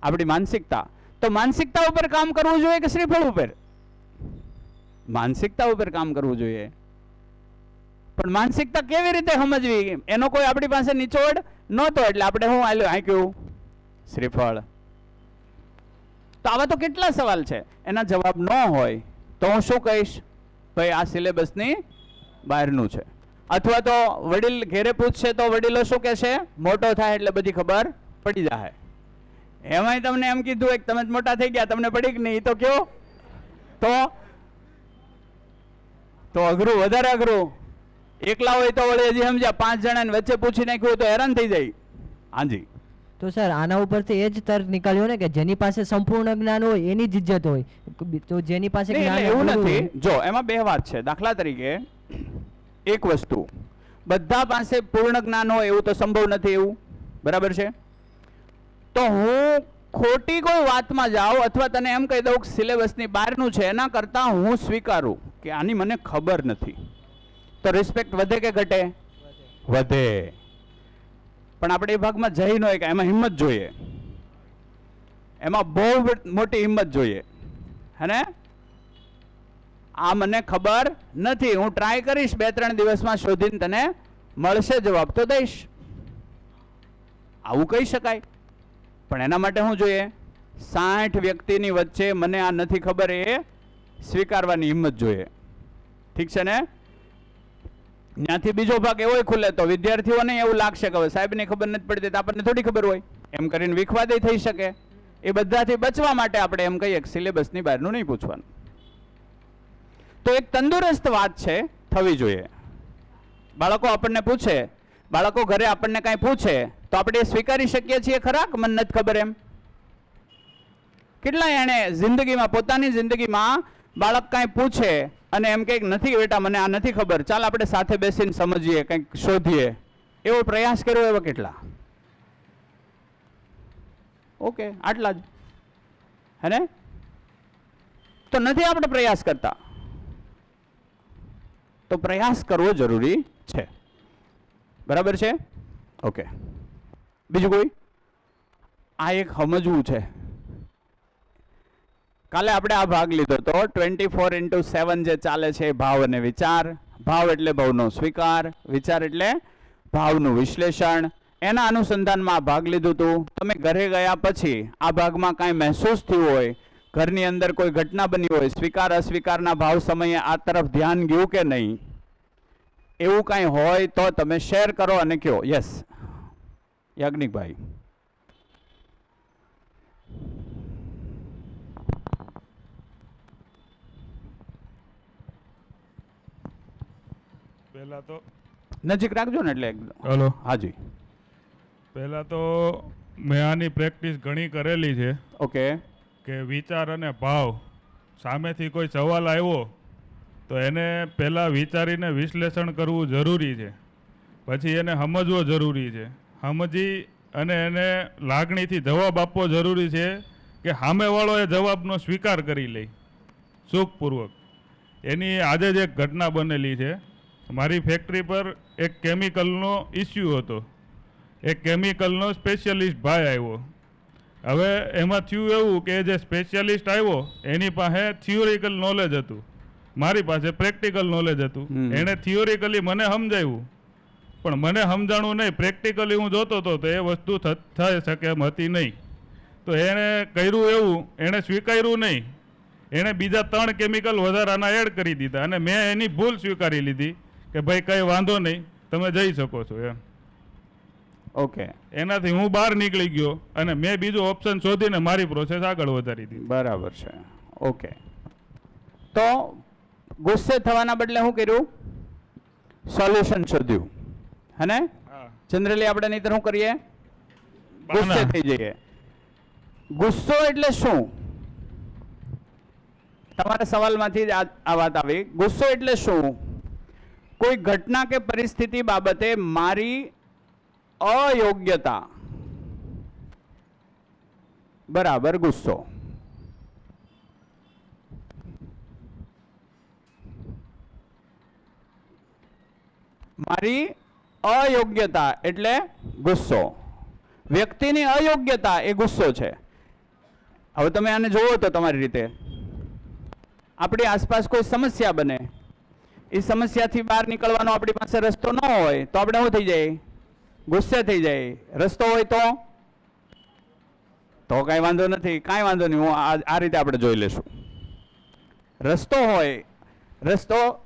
Speaker 1: આપણી માનસિકતા. તો માનસિકતા ઉપર કામ કરવું જોઈએ કે શ્રીફળ ઉપર? માનસિકતા ઉપર કામ કરવું જોઈએ. પણ માનસિકતા કેવી રીતે સમજવી એનો કોઈ આપણી પાસે નિચોડ નહોતો. એટલે આપણે શું આંક્યું? શ્રીફળ. તો આવા તો કેટલા સવાલ છે, એના જવાબ ન હોય તો હું શું કહીશ? ભાઈ આ સિલેબસની બહારનું છે. અથવા તો વડીલ ઘેરે પૂછશે તો વડીલો શું કહેશે? મોટો થાય એટલે બધી ખબર પડી જાય. એમાંય તમને એમ કીધું એક તમે જ મોટા થઈ ગયા, તમને પડી કે નહીં? તો કયો? તો અઘરું, વધારે અઘરું. એકલા હોય તો વળી હજી સમજ્યા, 5 જણાને વચ્ચે પૂછી નાખ્યું હોય તો હેરાન થઈ જાય. હાજી.
Speaker 6: તો સર આના ઉપરથી એ જ તર્ક નીકળ્યો ને કે જેની પાસે સંપૂર્ણ જ્ઞાન હોય એની જ ઇજ્જત હોય. તો જેની પાસે જ્ઞાન
Speaker 1: એવું નથી. જો એમાં 2 વાત છે. દાખલા તરીકે એક વસ્તુ, બધા પાસે પૂર્ણ જ્ઞાન હોય એવું તો સંભવ નથી, એવું બરાબર છે. તો હું ખોટી કોઈ વાતમાં જાઉં અથવા તને એમ કહી દઉં કે સિલેબસની બહારનું છે, એના કરતાં હું સ્વીકારું કે આની મને ખબર નથી, તો રિસ્પેક્ટ વધે કે ઘટે? વધે. પણ આપણે એ ભાગમાં જઈ ન હોય કે એમાં હિંમત જોઈએ, એમાં બહુ મોટી હિંમત જોઈએ. હે ને? આ મને ખબર નથી, હું ટ્રાય કરીશ, 2-3 દિવસમાં શોધીને તને મળશે જવાબ તો દઈશ, આવું કહી શકાય. પણ એના માટે શું જોઈએ? 60 વ્યક્તિની વચ્ચે મને આ નથી ખબર એ સ્વીકારવાની હિંમત જોઈએ. ઠીક છે ને? ત્યાંથી બીજો ભાગ એવો ખુલે તો વિદ્યાર્થીઓને એવું લાગશે કે હવે સાહેબને ખબર નથી પડતી તો આપણને થોડી ખબર હોય, એમ કરીને વિખવાદી થઈ શકે. એ બધાથી બચવા માટે આપણે એમ કહીએ કે સિલેબસની બહારનું નહીં પૂછવાનું. તો એક તંદુરસ્ત વાત છે, થવી જોઈએ. બાળકો આપણને પૂછે, બાળકો ઘરે આપણને કાંઈ પૂછે તો આપણે એ સ્વીકારી શકીએ છીએ ખરા કે મને નથી ખબર એમ? કેટલા એણે જિંદગીમાં, પોતાની જિંદગીમાં બાળક કાંઈ પૂછે અને એમ કંઈક નથી બેટા મને આ નથી ખબર, ચાલ આપણે સાથે બેસીને સમજીએ, કંઈક શોધીએ, એવો પ્રયાસ કર્યો એવા કેટલા? ઓકે, આટલા જ. હે ને? તો નથી આપણે પ્રયાસ કરતા, તો પ્રયાસ કરવો જરૂરી છે. બરાબર છે? ઓકે. બીજું કોઈ? આ એક સમજવું છે. કાલે આપણે આ ભાગ લીધો તો 24x7 જે ચાલે છે ભાવ અને વિચાર. ભાવ એટલે ભાવનો સ્વીકાર, વિચાર એટલે ભાવનું વિશ્લેષણ. એના અનુસંધાનમાં આ ભાગ લીધું હતું. તમે ઘરે ગયા પછી આ ભાગમાં કાંઈ મહેસૂસ થયું હોય, ઘરની અંદર કોઈ ઘટના બની હોય, સ્વીકાર અસ્વીકારના ભાવ સમયે આ તરફ ધ્યાન ગયું કે નહીં, એવું કાંઈ હોય તો તમે શેર કરો અને કહો. યસ યાજ્ઞિકભાઈ.
Speaker 8: પહેલા તો
Speaker 1: નજીક રાખજો ને એટલે એકદમ.
Speaker 8: હલો.
Speaker 1: હાજી.
Speaker 8: પહેલા તો મેં આની પ્રેક્ટિસ ઘણી કરેલી છે.
Speaker 1: ઓકે.
Speaker 8: કે વિચાર અને ભાવ, સામેથી કોઈ સવાલ આવ્યો તો એને પહેલાં વિચારીને વિશ્લેષણ કરવું જરૂરી છે, પછી એને સમજવો જરૂરી છે, સમજી અને એને લાગણીથી જવાબ આપવો જરૂરી છે કે સામેવાળો એ જવાબનો સ્વીકાર કરી લે સુખપૂર્વક. એની આજે જ એક ઘટના બનેલી છે. મારી ફેક્ટરી પર એક કેમિકલનો ઇસ્યુ હતો. એક કેમિકલનો સ્પેશિયલિસ્ટ ભાઈ આવ્યો. હવે એમાં થયું એવું કે જે સ્પેશિયલિસ્ટ આવ્યો એની પાસે થિયોરિકલ નોલેજ હતું, મારી પાસે પ્રેક્ટિકલ નોલેજ હતું. એણે થિયોરિકલી મને સમજાવ્યું પણ મને સમજાણું નહીં, પ્રેક્ટિકલી હું જોતો હતો તો એ વસ્તુ થઈ શકે એમ હતી નહીં. તો એણે કર્યું એવું, એણે સ્વીકાર્યું નહીં, એણે બીજા 3 કેમિકલ વધારાના એડ કરી દીધા અને મેં એની ભૂલ સ્વીકારી લીધી કે ભાઈ કંઈ વાંધો નહીં, તમે જઈ શકો છો એમ.
Speaker 1: ઓકે.
Speaker 8: એનાથી હું બહાર નીકળી ગયો અને મેં બીજો ઓપ્શન શોધીને મારી પ્રોસેસ આગળ વધારી દીધી.
Speaker 1: બરાબર છે. ઓકે. તો ગુસ્સે થવાના બદલે શું કર્યું? સોલ્યુશન શોધ્યું. હે ને? જનરલી આપણે નહીંતર શું કરીએ? ગુસ્સે થઈ જઈએ. ગુસ્સો એટલે શું? તમારા સવાલમાંથી જ આ વાત આવી. ગુસ્સો એટલે શું? કોઈ ઘટના કે પરિસ્થિતિ બાબતે મારી અયોગ્યતા બરાબર ગુસ્સો. મારી અયોગ્યતા એટલે ગુસ્સો. વ્યક્તિની અયોગ્યતા એ ગુસ્સો છે. હવે તમે આને જોવો તો તમારી રીતે આપણી આસપાસ કોઈ સમસ્યા બને, એ સમસ્યાથી બહાર નીકળવાનો આપણી પાસે રસ્તો ન હોય તો આપણે શું થઈ જાય? ગુસ્સે થઈ જાય. રસ્તો હોય તો કાંઈ વાંધો નથી, કાંઈ વાંધો નહીં, હું આ રીતે આપણે જોઈ લેશું. રસ્તો હોય,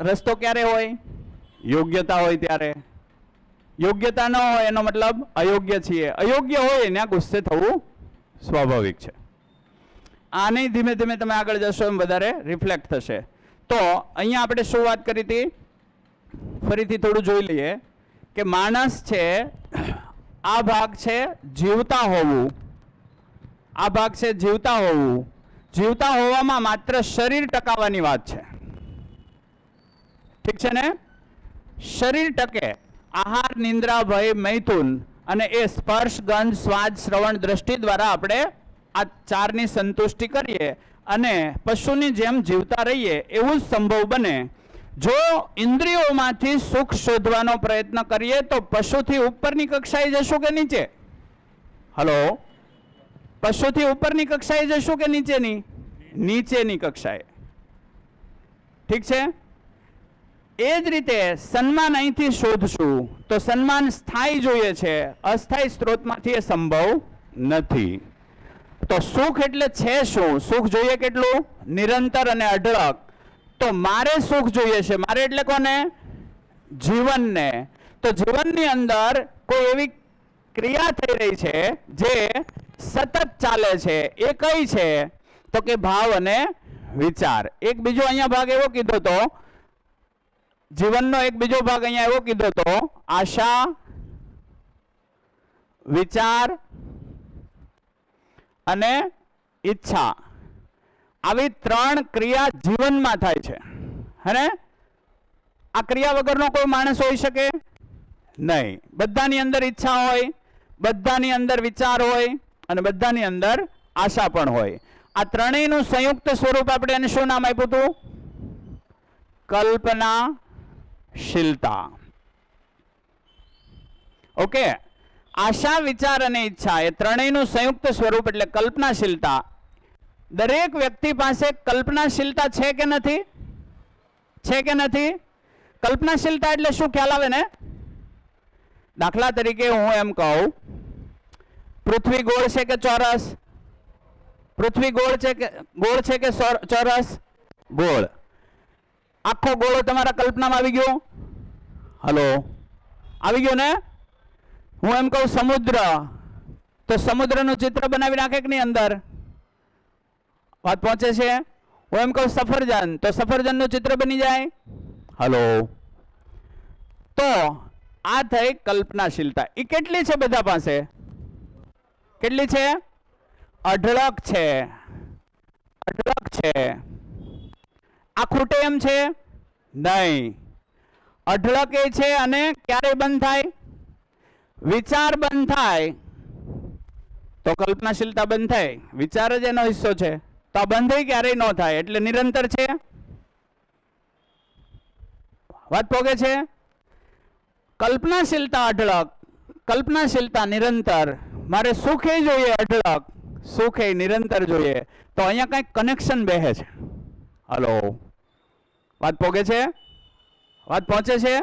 Speaker 1: રસ્તો ક્યારે હોય? યોગ્યતા હોય ત્યારે. યોગ્યતા ન હોય એનો મતલબ અયોગ્ય છીએ. અયોગ્ય હોય ત્યાં ગુસ્સે થવું સ્વાભાવિક છે. આને ધીમે ધીમે તમે આગળ જશો એમ વધારે રિફ્લેક્ટ થશે. તો અહીંયા આપણે શું વાત કરી હતી? ફરીથી થોડું જોઈ લઈએ કે માણસ છે, આ ભાગ છે જીવતા હોવું, આ ભાગ છે જીવતા હોવું. જીવતા હોવામાં માત્ર શરીર ટકાવવાની વાત છે. ઠીક છે ને? શરીર ટકે આહાર, નિંદ્રા, ભય, મૈથુન અને એ સ્પર્શ, ગંધ, સ્વાદ, શ્રવણ, દ્રષ્ટિ દ્વારા આપણે આ ચારની સંતુષ્ટિ કરીએ અને પશુની જેમ જીવતા રહીએ એવું જ સંભવ બને. જો ઇન્દ્રિયોમાંથી સુખ શોધવાનો પ્રયત્ન કરીએ તો પશુથી ઉપરની કક્ષાએ જશું કે નીચે? હલો, પશુથી ઉપરની કક્ષાએ જશું કે નીચેની? નીચેની કક્ષાએ. ઠીક છે. એ જ રીતે સન્માન અહીંથી શોધશું તો સન્માન સ્થાયી જોઈએ છે, અસ્થાયી સ્ત્રોતમાંથી એ સંભવ નથી. તો સુખ એટલે છે શું? સુખ જોઈએ કેટલું? નિરંતર અને અઢળક. તો મારે સુખ જોઈએ છે. મારે એટલે કોને? જીવનને. તો જીવનની અંદર કોઈ એવી ક્રિયા થઈ રહી છે જે સતત ચાલે છે. એ કઈ છે? તો કે ભાવ અને વિચાર. એક બીજો અહીંયા ભાગ એવો કીધો તો, જીવનનો એક બીજો ભાગ અહીંયા એવો કીધો તો, આશા, વિચાર અને ઈચ્છા. આવી ત્રણ ક્રિયા જીવનમાં થાય છે. હે? આ ક્રિયા વગરનો કોઈ માણસ હોઈ શકે નહીં. બધાની અંદર ઈચ્છા હોય, બધાની અંદર વિચાર હોય અને બધાની અંદર આશા પણ હોય. આ ત્રણેયનું સંયુક્ત સ્વરૂપ આપણે એને શું નામ આપ્યું હતું? કલ્પનાશીલતા. ઓકે. આશા, વિચાર અને ઈચ્છા એ ત્રણેયનું સંયુક્ત સ્વરૂપ એટલે કલ્પનાશીલતા. દરેક વ્યક્તિ પાસે કલ્પનાશીલતા છે કે નથી? છે કે નથી? કલ્પનાશીલતા એટલે શું ખ્યાલ આવે ને? દાખલા તરીકે હું એમ કહું, પૃથ્વી ગોળ છે કે ચોરસ? પૃથ્વી ગોળ છે કે ચોરસ? ગોળ. આખો ગોળો તમારા કલ્પનામાં આવી ગયો? હલો, આવી ગયો ને? હું એમ કહું સમુદ્ર, તો સમુદ્રનું ચિત્ર બનાવી નાખે કે નહીં અંદર? વાત પહોંચે છે? હું એમ કહું સફરજન, તો સફરજનનું ચિત્ર બની જાય? હલો. તો આ થઈ કલ્પનાશીલતા. એ કેટલી છે બધા પાસે? કેટલી છે? અઢળક છે. અઢળક છે. આ ખૂટે એમ છે નહીં. અઢળક એ છે. અને ક્યારે બંધ થાય? વિચાર બંધ થાય તો કલ્પનાશીલતા બંધ થાય. વિચાર જ એનો હિસ્સો છે. તો આ બંધ ક્યારેય ન થાય એટલે નિરંતર છે. વાત પોગે છે? કલ્પનાશીલતા અઢળક, કલ્પનાશીલતા નિરંતર. મારે સુખે જોઈએ અઢળક, સુખે નિરંતર જોઈએ. તો અહીંયા કંઈક કનેક્શન બેહે છે. હલો, વાત પોગે છે? વાત પહોંચે છે?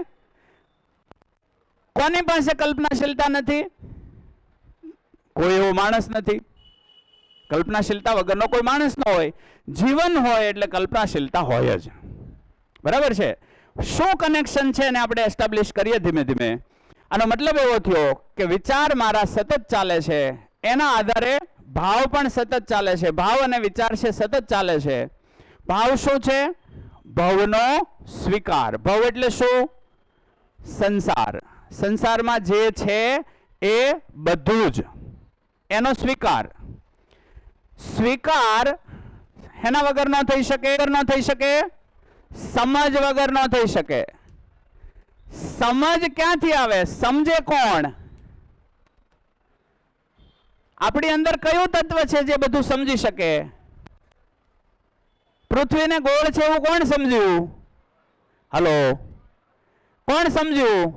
Speaker 1: કોની પાસે કલ્પનાશીલતા નથી? કોઈ એવો માણસ નથી. કલ્પનાશીલતા વગરનો કોઈ માણસ ન હોય. જીવન હોય એટલે કલ્પનાશીલતા હોય જ. બરાબર છે? શું કનેક્શન છે એને આપણે એસ્ટાબ્લિશ કરીએ ધીમે ધીમે. આનો મતલબ એવો થયો કે વિચાર મારા સતત ચાલે છે, એના આધારે ભાવ પણ સતત ચાલે છે. ભાવ અને વિચાર છે સતત ચાલે છે. ભાવ શું છે? ભવનો સ્વીકાર. ભવ એટલે શું? સંસાર. સંસારમાં જે છે એ બધું જ એનો સ્વીકાર. સ્વીકાર એના વગર ન થઈ શકે? ન થઈ શકે? સમજ વગર ન થઈ શકે. સમજ ક્યાંથી આવે? સમજે કોણ? આપણી અંદર કયું તત્વ છે જે બધું સમજી શકે? પૃથ્વીને ગોળ છે એવું કોણ સમજ્યું? હલો, કોણ સમજ્યું?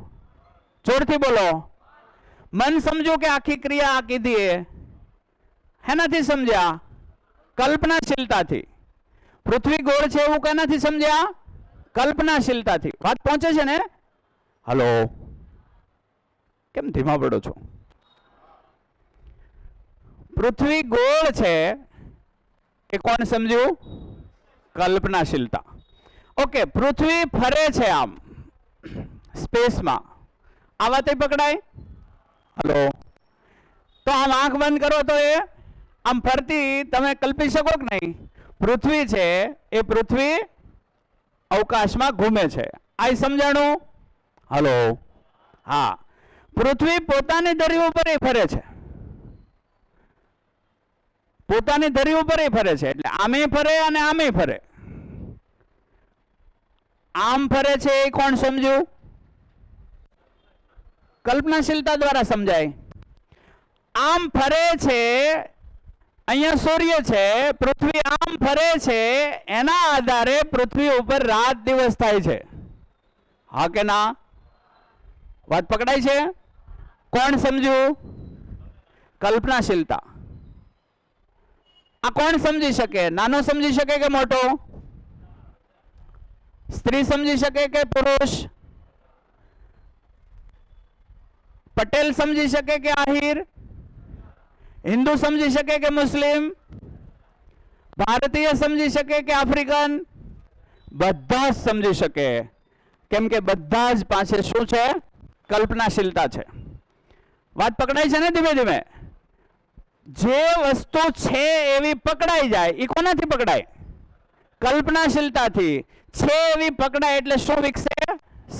Speaker 1: જોરથી બોલો. મન સમજ્યું કે આખી ક્રિયા આ કીધી એ? હેનાથી સમજ્યા? કલ્પનાશીલતાથી. પૃથ્વી ગોળ છે એવું કેનાથી સમજ્યા? કલ્પનાશીલતાથી. વાત પહોંચે છે ને? હલો, કેમ ધીમા પડો છો? પૃથ્વી ગોળ છે એ કોણ સમજ્યું? કલ્પનાશીલતા. ઓકે. પૃથ્વી ફરે છે આમ સ્પેસમાં, આ વાત પકડાય? હલો, તો આમ આંખ બંધ કરો તો એ આમ ફરતી તમે કલ્પી શકો કે નહીં? પૃથ્વી છે એ પૃથ્વી અવકાશમાં ઘૂમે છે. આ સમજાણું? હલો, હા. પૃથ્વી પોતાની ધરી ઉપર ફરે છે. પોતાની ધરી ઉપર ફરે છે એટલે આમે ફરે અને આમે ફરે. આમ ફરે છે એ કોણ સમજ્યું? કલ્પનાશીલતા દ્વારા સમજાય. આમ ફરે છે, અહીંયા સૂર્ય છે, પૃથ્વી આમ ફરે છે, એના આધારે પૃથ્વી ઉપર રાત દિવસ થાય છે. હા કે ના? વાત પકડાય છે? કોણ સમજ્યું? કલ્પનાશીલતા. આ કોણ સમજી શકે? નાનો સમજી શકે કે મોટો? સ્ત્રી સમજી શકે કે પુરુષ? પટેલ સમજી શકે કે આહિર? હિન્દુ સમજી શકે કે મુસ્લિમ? ભારતીય સમજી શકે કે આફ્રિકન? બધા જ સમજી શકે, કેમ કે બધા જ પાસે શું છે? કલ્પનાશીલતા છે. વાત પકડાય છે ને? ધીમે ધીમે જે વસ્તુ છે એવી પકડાઈ જાય, એ કોનાથી પકડાય? કલ્પનાશીલતાથી. છે એવી પકડાય એટલે શું વિકસે?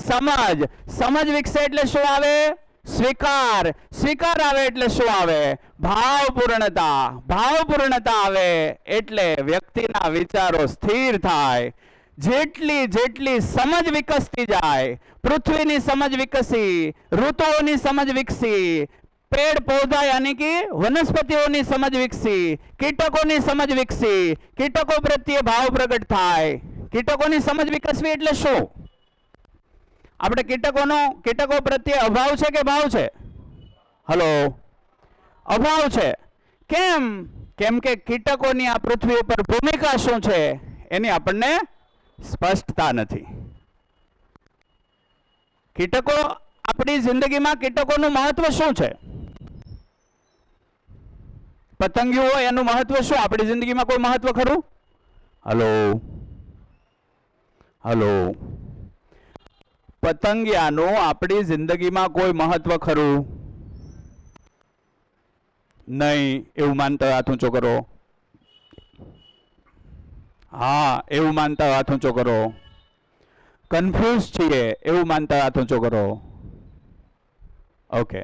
Speaker 1: સમજ. સમજ વિકસે એટલે શું આવે? સ્વીકાર. સ્વીકાર આવે એટલે શું આવે? ભાવપૂર્ણતા. ભાવપૂર્ણતા આવે એટલે વ્યક્તિના વિચારો સ્થિર થાય. જેટલી જેટલી સમજ વિકસતી જાય, પૃથ્વીની સમજ વિકસી, ઋતુઓની સમજ વિકસી, પેડ પૌધા યાની કે વનસ્પતિઓની સમજ વિકસી, કીટકોની સમજ વિકસી, કીટકો પ્રત્યે ભાવ પ્રગટ થાય. કીટકોની સમજ વિકસવી એટલે શું? આપણે કીટકો પ્રત્યે અભાવ છે કે ભાવ છે? હલો, અભાવ છે. કેમ? કેમ કે કીટકોની આ પૃથ્વી ઉપર ભૂમિકા શું છે એની આપણને સ્પષ્ટતા નથી. કીટકો આપણી જિંદગીમાં, કીટકોનું મહત્વ શું છે? પતંગિયું હોય એનું મહત્વ શું? આપણી જિંદગીમાં કોઈ મહત્વ ખરું? હલો હલો, પતંગિયાનું આપણી જિંદગીમાં કોઈ મહત્વ ખરું? નહીં. એવું માનતા હાથ ઊંચો કરો. હા, એવું માનતા હાથ ઊંચો કરો. કન્ફ્યુઝ છીએ એવું માનતા હાથ ઊંચો કરો. ઓકે,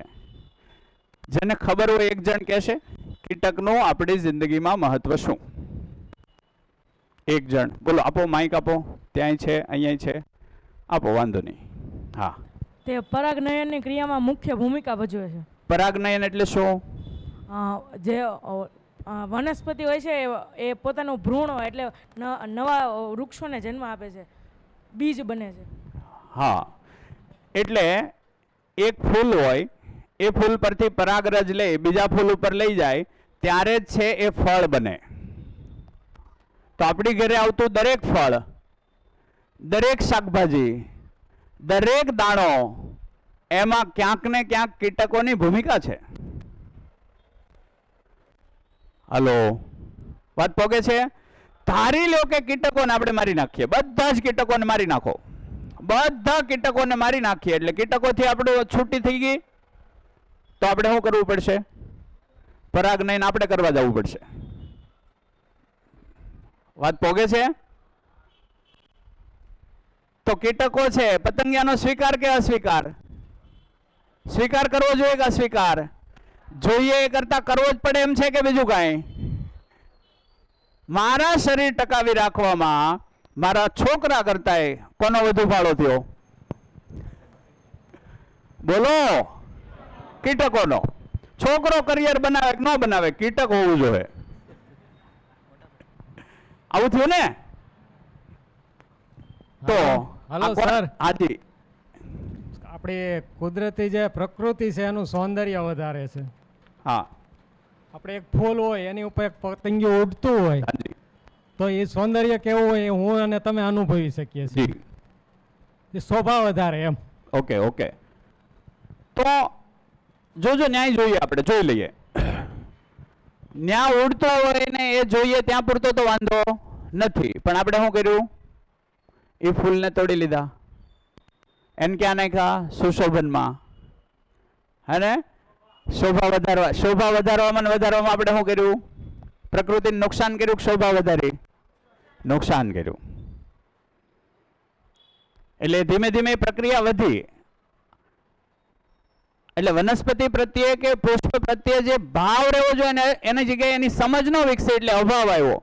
Speaker 1: જેને ખબર હોય એક જણ કહેશે કીટકનું આપણી જિંદગીમાં મહત્વ શું? એક જણ બોલો. આપો માઇક આપો. ત્યાંય છે, અહીંયા છે. આપો, વાંધો નહીં. હા,
Speaker 9: તે પરાગનયનની ક્રિયામાં મુખ્ય ભૂમિકા ભજવે છે.
Speaker 1: પરાગનયન એટલે શું?
Speaker 9: જે વનસ્પતિ હોય છે એ પોતાનું ભ્રૂણ હોય એટલે નવા વૃક્ષોને જન્મ આપે છે, બીજ બને છે.
Speaker 1: હા, એટલે એક ફૂલ હોય, એ ફૂલ પરથી પરાગરજ લઈ બીજા ફૂલ ઉપર લઈ જાય ત્યારે જ છે એ ફળ બને. તો આપણી ઘરે આવતું દરેક ફળ, દરેક શાકભાજી, દરેક દાણો, એમાં ક્યાંક ને ક્યાંક કીટકોની ભૂમિકા છે. હલો, વાત પોગે છે? ધારી લો કે કીટકોને આપણે મારી નાખીએ, બધા જ કીટકોને મારી નાખો, બધા કીટકોને મારી નાખીએ એટલે કીટકોથી આપણે છૂટી થઈ ગઈ. તો આપણે શું કરવું પડશે? પરાગનયન આપણે કરવા જવું પડશે. વાત પોગે છે? તો કીટકો છે, પતંગિયાનો સ્વીકાર કે અસ્વીકાર? સ્વીકાર કરવો જોઈએ કે અસ્વીકાર? જોઈએ એ કરતા કરવો જ પડે એમ છે કે બીજું કાંઈ? મારા શરીર ટકાવી રાખવામાં મારા છોકરા કરતાંય કોનો વધુ ફાળો થયો? બોલો. કીટકોનો. છોકરો કરિયર બનાવે કે ન બનાવે, કીટક હોવું જોઈએ. આવું થયું ને? તો
Speaker 10: હલો સર,
Speaker 1: હાજી,
Speaker 10: આપણે કુદરતી જે પ્રકૃતિ છે એનું સૌંદર્ય વધારે છે.
Speaker 1: હા,
Speaker 10: આપણે એક ફૂલ હોય એની ઉપર એક પતંગિયું ઉડતું હોય તો એ સૌંદર્ય કેવું હોય એ હું અને તમે અનુભવી શકીએ છીએ. એ શોભા વધારે એમ.
Speaker 1: Okay okay. તો જોજો, ન્યાય જોઈએ, આપણે જોઈ લઈએ. ન્યા ઉડતો હોય ને એ જોઈએ ત્યાં પૂરતો તો વાંધો નથી, પણ આપણે શું કર્યું? એ ફૂલને તોડી લીધા, એને ક્યાં નાખ્યા? સુશોભનમાં. હે ને? શોભા વધારવામાં ને વધારવામાં આપણે શું કર્યું? પ્રકૃતિને નુકસાન કર્યું કે શોભા વધારી? નુકસાન કર્યું. એટલે ધીમે ધીમે પ્રક્રિયા વધી. એટલે વનસ્પતિ પ્રત્યે કે પુષ્પ પ્રત્યે જે ભાવ રહેવો જોઈએ એની જગ્યાએ એની સમજ ન વિકસે એટલે અભાવ આવ્યો.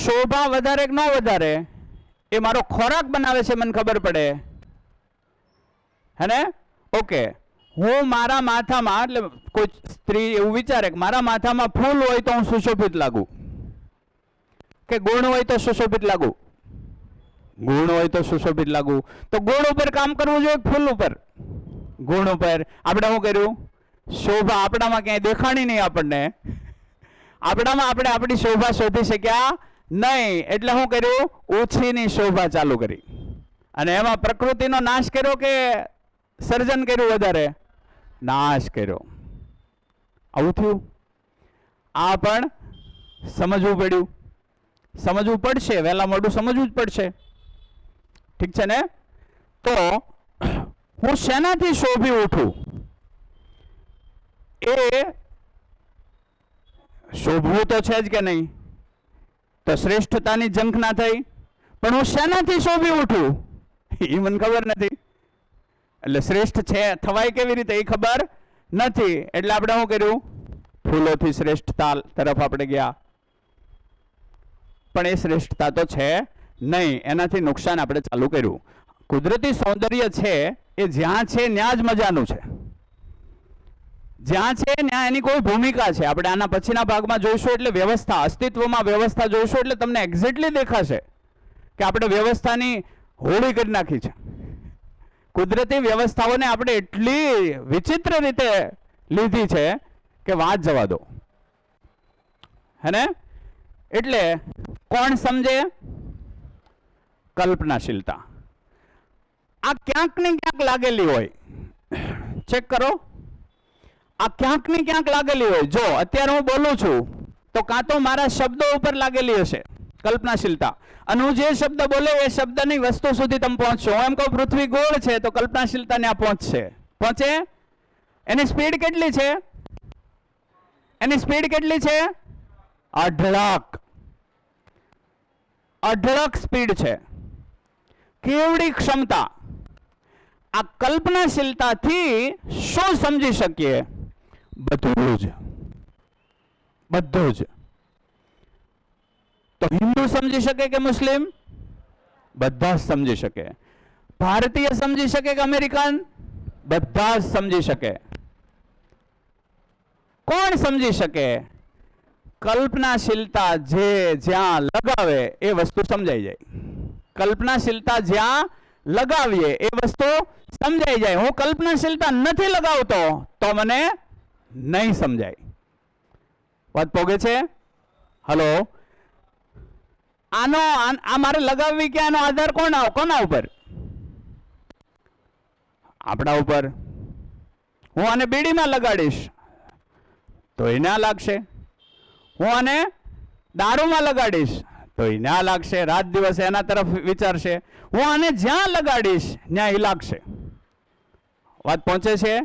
Speaker 1: શોભા વધારે કે ન વધારે એ મારો ખોરાક બનાવે છે, મને ખબર પડે. હે ને? ઓકે, હું મારા માથામાં, એટલે કોઈ સ્ત્રી એવું વિચારે કે મારા માથામાં ફૂલ હોય તો હું સુશોભિત લાગુ, કે ગુણ હોય તો સુશોભિત લાગુ, ગુણ હોય તો સુશોભિત લાગુ. તો ગુણ ઉપર કામ કરવું જોઈએ, ફૂલ ઉપર? ગુણ ઉપર. આપણે શું કર્યું? શોભા આપણામાં ક્યાંય દેખાણી નહીં આપણને, આપણામાં આપણે આપણી શોભા શોધી શક્યા નહીં, એટલે શું કર્યું? ઓછીની શોભા ચાલુ કરી, અને એમાં પ્રકૃતિનો નાશ કર્યો કે સર્જન કર્યું? વધારે નાશ કર્યો. આવું થયું. આ પણ સમજવું પડ્યું, સમજવું પડશે, વહેલા મોડું સમજવું જ પડશે. ઠીક છે ને? તો હું શેનાથી શોભી ઉઠું? એ શોભવું તો છે જ કે નહીં? તો શ્રેષ્ઠતાની ઝંખ ના થઈ, પણ હું શેનાથી શોભી ઉઠું એ મને ખબર નથી. એટલે શ્રેષ્ઠ છે થવાય કેવી રીતે એ ખબર નથી, એટલે આપણે શું કર્યું? ફૂલોથી શ્રેષ્ઠતા તરફ આપણે ગયા, પણ એ શ્રેષ્ઠતા તો છે નહીં, એનાથી નુકસાન આપણે ચાલુ કર્યું. કુદરતી સૌંદર્ય છે એ જ્યાં છે ત્યાં જ મજાનું છે, જ્યાં છે ત્યાં એની કોઈ ભૂમિકા છે. આપણે આના પછીના ભાગમાં જોઈશું, એટલે વ્યવસ્થા, અસ્તિત્વમાં વ્યવસ્થા જોઈશું, એટલે તમને એક્ઝેક્ટલી દેખાશે કે આપણે વ્યવસ્થાની હોળી કરી નાખી છે. કુદરતી વ્યવસ્થાઓને આપણે એટલી વિચિત્ર રીતે લીધી છે કે વાત જવા દો, હે ને? એટલે કોણ સમજે? કલ્પનાશીલતા. આ ક્યાંક ને ક્યાંક લાગેલી હોય, ચેક કરો, આ ક્યાંક ને ક્યાંક લાગેલી હોય. જો અત્યારે હું બોલું છું તો કાં તો મારા શબ્દો ઉપર લાગેલી હશે કલ્પનાશીલતા, અને હું જે શબ્દ બોલે એ શબ્દની વસ્તુ સુધી તમે પહોંચશો. હું એમ કહું પૃથ્વી ગોળ છે તો કલ્પનાશીલતા ત્યાં પહોંચશે. પહોંચે? એની સ્પીડ કેટલી છે? એની સ્પીડ કેટલી છે? અઢળક, અઢળક સ્પીડ છે. કેવડી ક્ષમતા! આ કલ્પનાશીલતાથી શું સમજી શકીએ? બધું જ, બધું જ. તો હિન્દુ સમજી શકે કે મુસ્લિમ? બધા જ સમજી શકે. ભારતીય સમજી શકે કે અમેરિકન? બધા જ સમજી શકે. કોણ સમજી શકે? કલ્પનાશીલતા જે જ્યાં લગાવે એ વસ્તુ સમજાઈ જાય. કલ્પનાશીલતા જ્યાં લગાવીએ એ વસ્તુ સમજાઈ જાય. હું કલ્પનાશીલતા નથી લગાવતો તો મને નહીં સમજાય. વાત પોગે છે? હલો, આનો આ મારે લગાવવી કે આનો આધાર કોના ઉપર? આપણા ઉપર. હું આને બીડીમાં લગાડીશ તો એ ના લાગશે, હું આને દારૂમાં લગાડીશ તો એ ના લાગશે, રાત દિવસ એના તરફ વિચારશે. હું આને જ્યાં લગાડીશ ત્યાં એ લાગશે. વાત પહોંચે છે?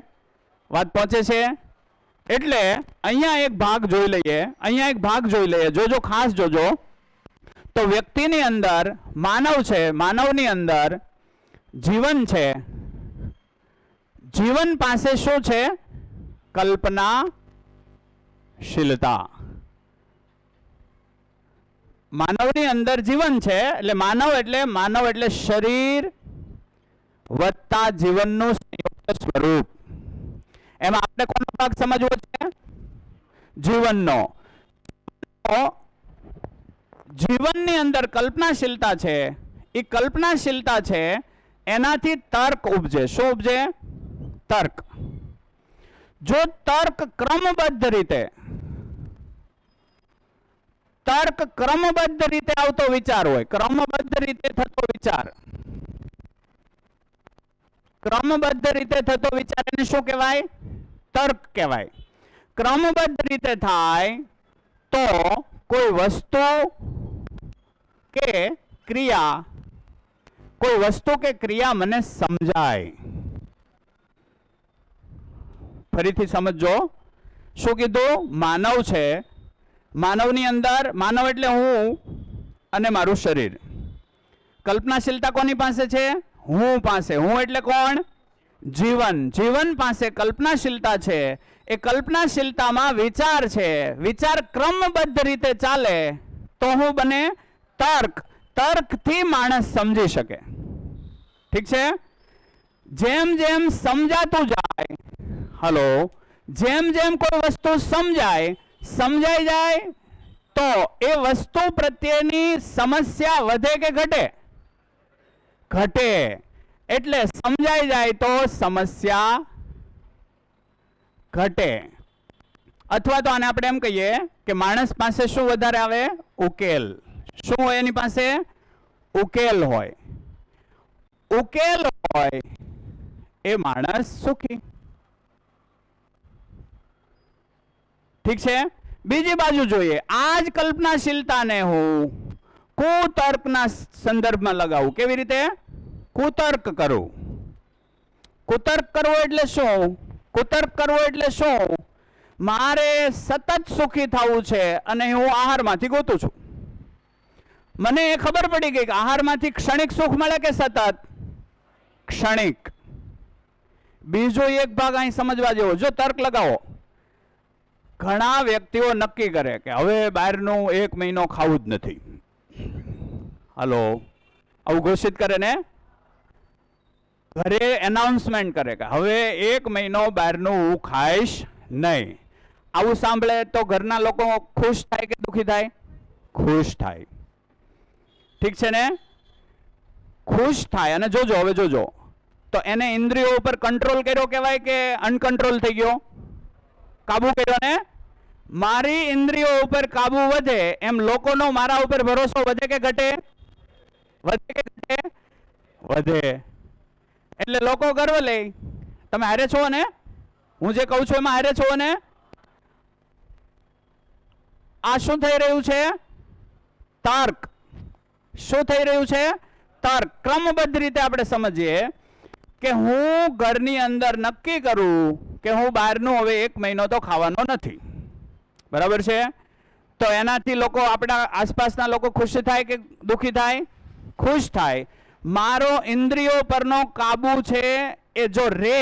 Speaker 1: વાત પહોંચે છે? એટલે અહીંયા એક ભાગ જોઈ લઈએ, અહીંયા એક ભાગ જોઈ લઈએ. જોજો, ખાસ જોજો. તો વ્યક્તિની અંદર માનવ છે, માનવની અંદર જીવન છે. જીવન પાસે શું છે? કલ્પનાશીલતા. માનવની અંદર જીવન છે, એટલે માનવ એટલે શરીર વત્તા જીવનનું સંયુક્ત સ્વરૂપ. એમાં આપણે કોનો ભાગ સમજવો છે? જીવનનો. જીવનની અંદર કલ્પનાશીલતા છે. એ કલ્પનાશીલતા છે એનાથી તર્ક ઉપજે. શું ઉપજે? તર્ક. જો તર્ક ક્રમબદ્ધ રીતે આવતો વિચાર હોય, ક્રમબદ્ધ રીતે થતો વિચાર, ક્રમબદ્ધ રીતે થતો વિચાર એને શું કહેવાય? તર્ક કહેવાય. ક્રમબદ્ધ રીતે થાય તો કોઈ વસ્તુ કે ક્રિયા મને સમજાય. ફરીથી સમજો. શું કીધું? માનવ છે. માનવની અંદર, માનવ એટલે હું અને મારું શરીર. કલ્પનાશીલતા કોની પાસે છે? હું પાસે. હું એટલે કોણ? જીવન. જીવન પાસે કલ્પનાશીલતા છે. એ કલ્પનાશીલતામાં વિચાર છે. વિચાર ક્રમબદ્ધ રીતે ચાલે તો હું બને તર્ક. તર્કથી માણસ સમજી શકે. ઠીક છે? જેમ જેમ સમજાતું જાય હલો, જેમ જેમ કોઈ વસ્તુ સમજાઈ જાય તો એ વસ્તુ પ્રત્યેની સમસ્યા વધે કે ઘટે? ઘટે. એટલે સમજાઈ જાય તો સમસ્યા ઘટે. અથવા તો આને આપણે એમ કહીએ કે માણસ પાસે શું વધારે આવે? ઉકેલ. શું હોય એની પાસે? ઉકેલ હોય. ઉકેલ હોય એ માણસ સુખી. ઠીક છે. બીજી બાજુ જોઈએ, આ જ કલ્પનાશીલતાને હું કુતર્કના સંદર્ભમાં લગાવું. કેવી રીતે? કુતર્ક કરું. કુતર્ક કરવો એટલે શું? કુતર્ક કરવો એટલે શું? મારે સતત સુખી થવું છે અને હું આહારમાંથી ગોતું છું. મને એ ખબર પડી ગઈ કે આહારમાંથી ક્ષણિક સુખ મળે કે સતત? ક્ષણિક. બીજો એક ભાગ અહીં સમજવા જેવો, જો તર્ક લગાવો. ઘણા વ્યક્તિઓ નક્કી કરે કે હવે બહારનું 1 મહિનો ખાવું જ નથી. હલો, આવું ઘોષિત કરે ને, ઘરે એનાઉન્સમેન્ટ કરે કે હવે 1 મહિનો બહારનું હું ખાઈશ નહીં. આવું સાંભળે તો ઘરના લોકો ખુશ થાય કે દુખી થાય? ખુશ થાય. ઠીક છે ને? ખુશ થાય. અને જોજો, હવે જોજો, તો એને ઇન્દ્રિયો ઉપર કંટ્રોલ કર્યો કહેવાય કે અનકંટ્રોલ થઈ ગયો? કાબુ કર્યો ને? મારી ઇન્દ્રિયો ઉપર કાબુ વધે એમ લોકોનો મારા ઉપર ભરોસો વધે કે ઘટે? વધે કે ઘટે? વધે. એટલે લોકો ગર્વ લે. તમે હારે છો ને? હું જે કહું છું એમાં હારે છો ને? આ શું થઈ રહ્યું છે? તર્ક. શું થઈ રહ્યું છે? તર્ક. ક્રમબદ્ધ રીતે આપણે સમજીએ કે હું ઘરની અંદર નક્કી કરું કે હું બહારનું હવે 1 મહિનો તો ખાવાનો નથી. બરાબર છે? તો એનાથી લોકો, આપણા આસપાસના લોકો ખુશ થાય કે દુખી થાય? ખુશ થાય. મારો ઇન્દ્રિયો પરનો કાબુ છે એ જો રે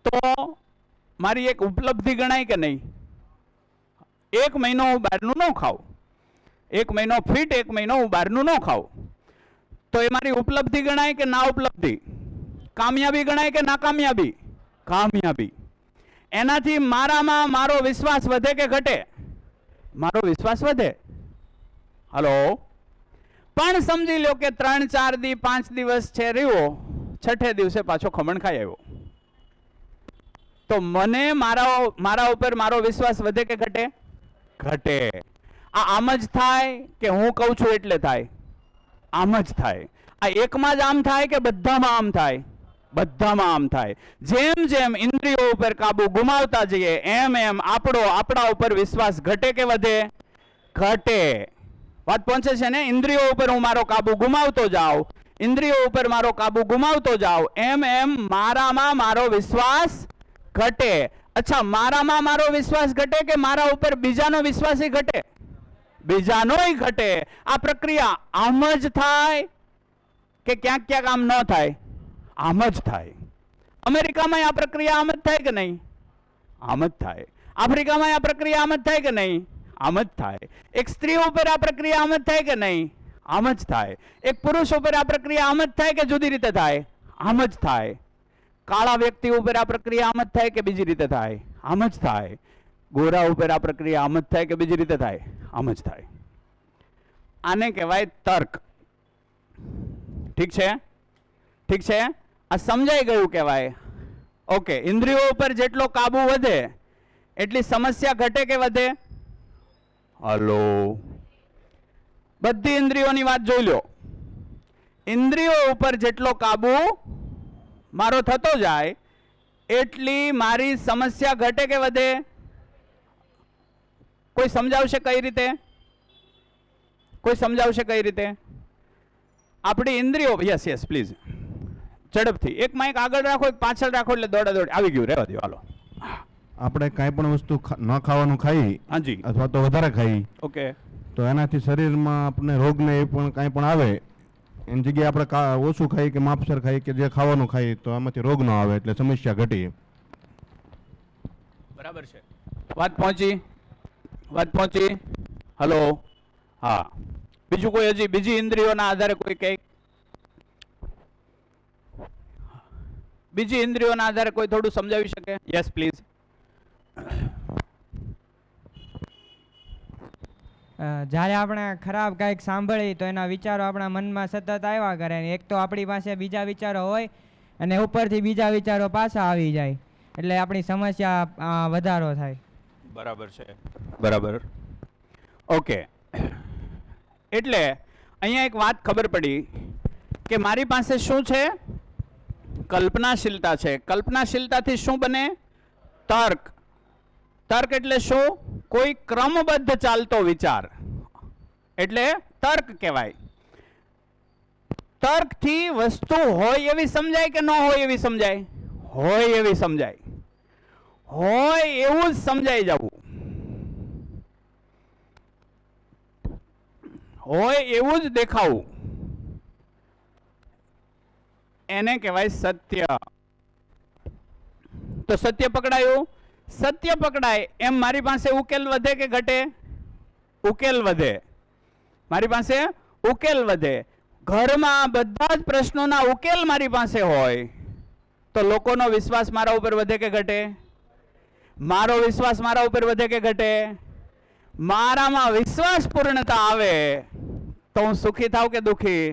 Speaker 1: તો મારી એક ઉપલબ્ધિ ગણાય કે નહીં? 1 મહિનો હું બહારનું ન ખાઉં, 1 મહિનો ફિટ, 1 મહિનો હું બહારનું ન ખાઉં, તો એ મારી ઉપલબ્ધિ ગણાય કે ના ઉપલબ્ધિ? કામયાબી ગણાય કે નાકામયાબી? કામયાબી. એનાથી મારામાં મારો વિશ્વાસ વધે કે ઘટે? મારો વિશ્વાસ વધે. હલો, પણ સમજી લો કે 3, 4 દી 5 દિવસ છે રહ્યો, 6 દિવસે પાછો ખમણ ખાઈ આવ્યો, તો મને મારા ઉપર મારો વિશ્વાસ વધે કે ઘટે? ઘટે. આમ જ થાય કે હું કહું છું એટલે થાય? આમ જ થાય. આ એકમાં જ આમ થાય કે બધામાં આમ થાય? બધામાં આમ થાય. જેમ જેમ ઇન્દ્રિયો ઉપર કાબુ ગુમાવતા જઈએ એમ એમ આપણા ઉપર વિશ્વાસ ઘટે કે વધે? ઘટે. વાત પહોંચે છે ને? ઇન્દ્રિયો ઉપર હું મારો કાબુ ગુમાવતો જાઉં, ઇન્દ્રિયો ઉપર મારો કાબુ ગુમાવતો જાઉં, એમ એમ મારામાં મારો વિશ્વાસ ઘટે. અચ્છા, મારામાં મારો વિશ્વાસ ઘટે કે મારા ઉપર બીજાનો વિશ્વાસ ઘટે? બીજાનોય ઘટે. આ પ્રક્રિયા આમ જ થાય કે ક્યાંક ક્યાંક આમ ન થાય? આમ જ થાય. અમેરિકામાં આ પ્રક્રિયા આમ જ થાય કે નહીં? આમ જ થાય. આફ્રિકામાં આ પ્રક્રિયા આમ જ થાય કે નહીં? આમ જ થાય. એક સ્ત્રી ઉપર આ પ્રક્રિયા આમ જ થાય કે નહીં? આમ જ થાય. એક પુરુષ ઉપર આ પ્રક્રિયા આમ જ થાય કે જુદી રીતે થાય? આમ જ થાય. કાળા વ્યક્તિ ઉપર આ પ્રક્રિયા આમ જ થાય કે બીજી રીતે થાય? આમ જ થાય. ગોરા ઉપર આ પ્રક્રિયા આમ જ થાય કે બીજી રીતે થાય? આમ જ થાય. આને કહેવાય તર્ક. ઠીક છે? ઠીક છે? આ સમજાઈ ગયું કહેવાય. ઓકે. ઇન્દ્રિયો ઉપર જેટલો કાબુ વધે એટલી સમસ્યા ઘટે કે વધે? હલો, બધી ઇન્દ્રિયોની વાત જોઈ લો. ઇન્દ્રિયો ઉપર જેટલો કાબુ મારો થતો જાય એટલી મારી સમસ્યા ઘટે કે વધે? કોઈ સમજાવશે કઈ રીતે? કોઈ સમજાવશે કઈ રીતે? આપણી ઇન્દ્રિયો, યસ પ્લીઝ, ઝડપથી એક માઇક આગળ રાખો, એક પાછળ રાખો, એટલે દોડા દોડ આવી ગયું, રહેવા દો. હાલો,
Speaker 11: આપણે કાંઈ પણ વસ્તુ ન ખાવાનું ખાઈ,
Speaker 1: હાજી,
Speaker 11: અથવા તો વધારે ખાઈ,
Speaker 1: ઓકે,
Speaker 11: તો એનાથી શરીરમાં આપણે રોગ ને એ પણ કાંઈ પણ આવે, એની જગ્યાએ આપણે ઓછું ખાઈ કે માપસર ખાઈ કે જે ખાવાનું ખાઈ તો આમાંથી રોગ ન આવે, એટલે સમસ્યા ઘટી.
Speaker 1: બરાબર છે. વાત પહોંચી? વાત પહોંચી? હલો, હા. બીજું કોઈ હજી બીજી ઇન્દ્રિયોના આધારે કોઈ કંઈક? બીજી ઇન્દ્રિયોના આધારે કોઈ થોડું સમજાવી શકે? Yes please.
Speaker 12: જ્યારે આપણે ખરાબ કંઈક સાંભળી તો એના વિચારો આપણા મનમાં સતત આવ્યા કરે. એક તો આપણી પાસે બીજા વિચારો હોય અને ઉપરથી બીજા વિચારો પાછા આવી જાય, એટલે આપણી સમસ્યા વધારો થાય.
Speaker 1: બરાબર છે, બરાબર. ઓકે, એટલે અહીંયા એક વાત ખબર પડી કે મારી પાસે શું છે? કલ્પનાશીલતા છે. કલ્પનાશીલતાથી શું બને? તર્ક. તર્ક એટલે શું? કોઈ ક્રમબદ્ધ ચાલતો વિચાર એટલે તર્ક કહેવાય. તર્કથી વસ્તુ હોય એવી સમજાય કે ન હોય એવી સમજાય? હોય એવી સમજાય. હોય એવું જ સમજાઈ જવું, હોય એવું જ દેખાવું, એને કહેવાય સત્ય. તો સત્ય પકડાયું. સત્ય પકડાય એમ મારી પાસે ઉકેલ વધે કે ઘટે? ઉકેલ વધે. મારી પાસે ઉકેલ વધે. ઘરમાં બધા જ પ્રશ્નોના ઉકેલ મારી પાસે હોય તો લોકોનો વિશ્વાસ મારા ઉપર વધે કે ઘટે? મારો વિશ્વાસ મારા ઉપર વધે કે ઘટે? મારામાં વિશ્વાસ પૂર્ણતા આવે તો હું સુખી થાવ કે દુખી?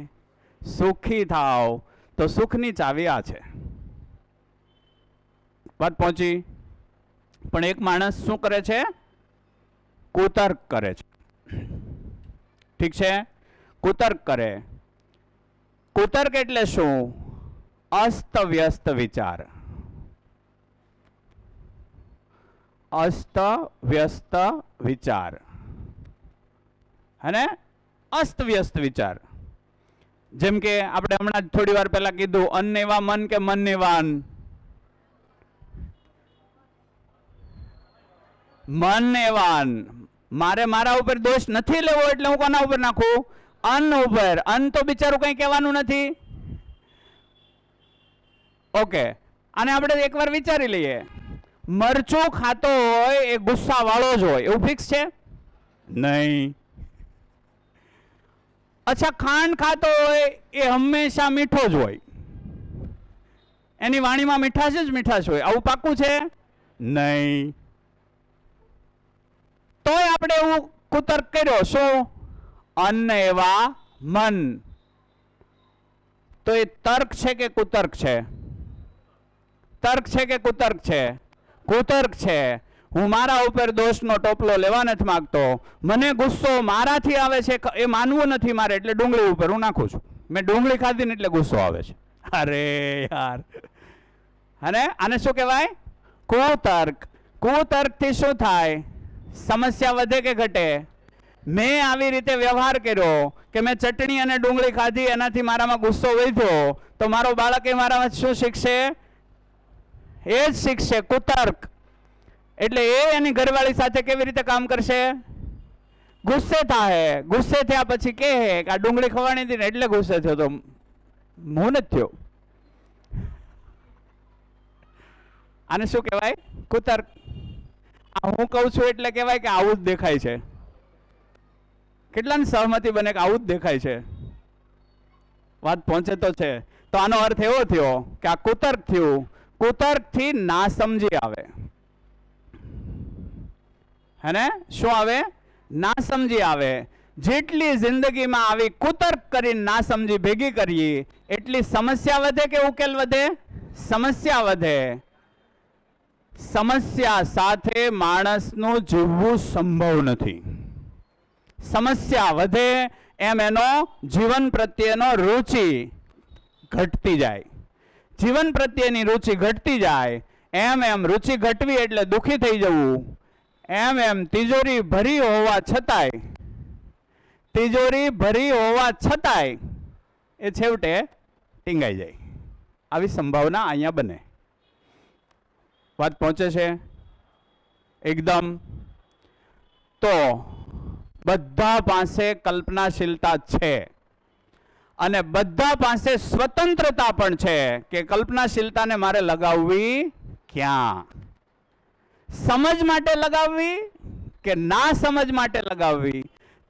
Speaker 1: સુખી થાવ. તો સુખની ચાવી આ છે. વાત પહોંચી? પણ એક માણસ શું કરે છે? કુતર્ક કરે છે. ઠીક છે, કુતર્ક કરે. કુતર્ક એટલે શું? અસ્તવ્યસ્ત વિચાર. અસ્તવ્યસ્ત વિચાર, હે? અસ્તવ્યસ્ત વિચાર. જેમ કે આપણે હમણાં થોડી વાર પહેલા કીધું, અન્ન એવા મન કે મન એવા અન્ન? મન એવા અન્ન. મારે મારા ઉપર દોષ નથી લેવો એટલે હું કોના ઉપર નાખું? અન્ન ઉપર. અન્ન તો બિચારું કંઈ કહેવાનું નથી. ઓકે, આને આપણે એકવાર વિચારી લઈએ. મરચું ખાતો હોય એ ગુસ્સા વાળો જ હોય એવું ફિક્સ છે? નહીં. અચ્છા, ખાંડ ખાતો હોય એ હંમેશા મીઠો જ હોય, એની વાણીમાં મીઠાશ જ મીઠાશ હોય, આવું પાક્કું છે? નહીં. તોય આપણે એવું કુતર્ક કર્યો. શું? અન્ન એવા મન. તો એ તર્ક છે કે કુતર્ક છે? તર્ક છે કે કુતર્ક છે? કુતર્ક છે. હું મારા ઉપર દોષનો ટોપલો લેવા નથી માંગતો. મને ગુસ્સો મારાથી આવે છે એ માનવું નથી મારે, એટલે ડુંગળી ઉપર હું નાખું છું. મેં ડુંગળી ખાધી ને એટલે ગુસ્સો આવે છે. અરે યાર, અને આને શું કહેવાય? કુતર્ક. કુતર્કથી શું થાય? સમસ્યા વધે કે ઘટે? મેં આવી રીતે વ્યવહાર કર્યો કે મેં ચટણી અને ડુંગળી ખાધી, એનાથી મારામાં ગુસ્સો વધ્યો, તો મારો બાળક એ મારામાં શું શીખશે? એ જ શીખશે, કુતર્ક. એટલે એ એની ઘરવાળી સાથે કેવી રીતે કામ કરશે? ગુસ્સે થાય. ગુસ્સે થયા પછી કહે કે આ ડુંગળી ખવાણી હતી ને એટલે ગુસ્સે થયો, તો હું નથી થયો. આને શું કહેવાય? કુતર્ક. આ હું કહું છું એટલે કહેવાય કે આવું જ દેખાય છે. કેટલાને સહમતિ બને કે આવું જ દેખાય છે? વાત પહોંચે તો છે. તો આનો અર્થ એવો થયો કે આ કુતર્ક થયું. કુતર્કથી ના સમજી આવે, હે ને? શું આવે? ના સમજી આવે. જેટલી જિંદગીમાં આવી કુતર્ક કરીને ના સમજી ભેગી કરીએ એટલી સમસ્યા વધે કે ઉકેલ વધે? સમસ્યા વધે. સમસ્યા સાથે માણસનું જીવવું સંભવ નથી. સમસ્યા વધે એમ એનો જીવન પ્રત્યેનો રુચિ ઘટતી જાય. જીવન પ્રત્યેની રુચિ ઘટતી જાય એમ એમ રુચિ ઘટવી એટલે દુઃખી થઈ જવું. એમ એમ તિજોરી ભરી હોવા છતાંય, તિજોરી ભરી હોવા છતાંય એ છેવટે ટીંગાઈ જાય. આવી સંભાવના અહીંયા બને. વાત પહોંચે છે એકદમ? તો બધા પાસે કલ્પનાશીલતા છે અને બધા પાસે સ્વતંત્રતા પણ છે કે કલ્પનાશીલતાને મારે લગાવવી ક્યાં? સમજ માટે લગાવવી કે ના સમજ માટે લગાવવી?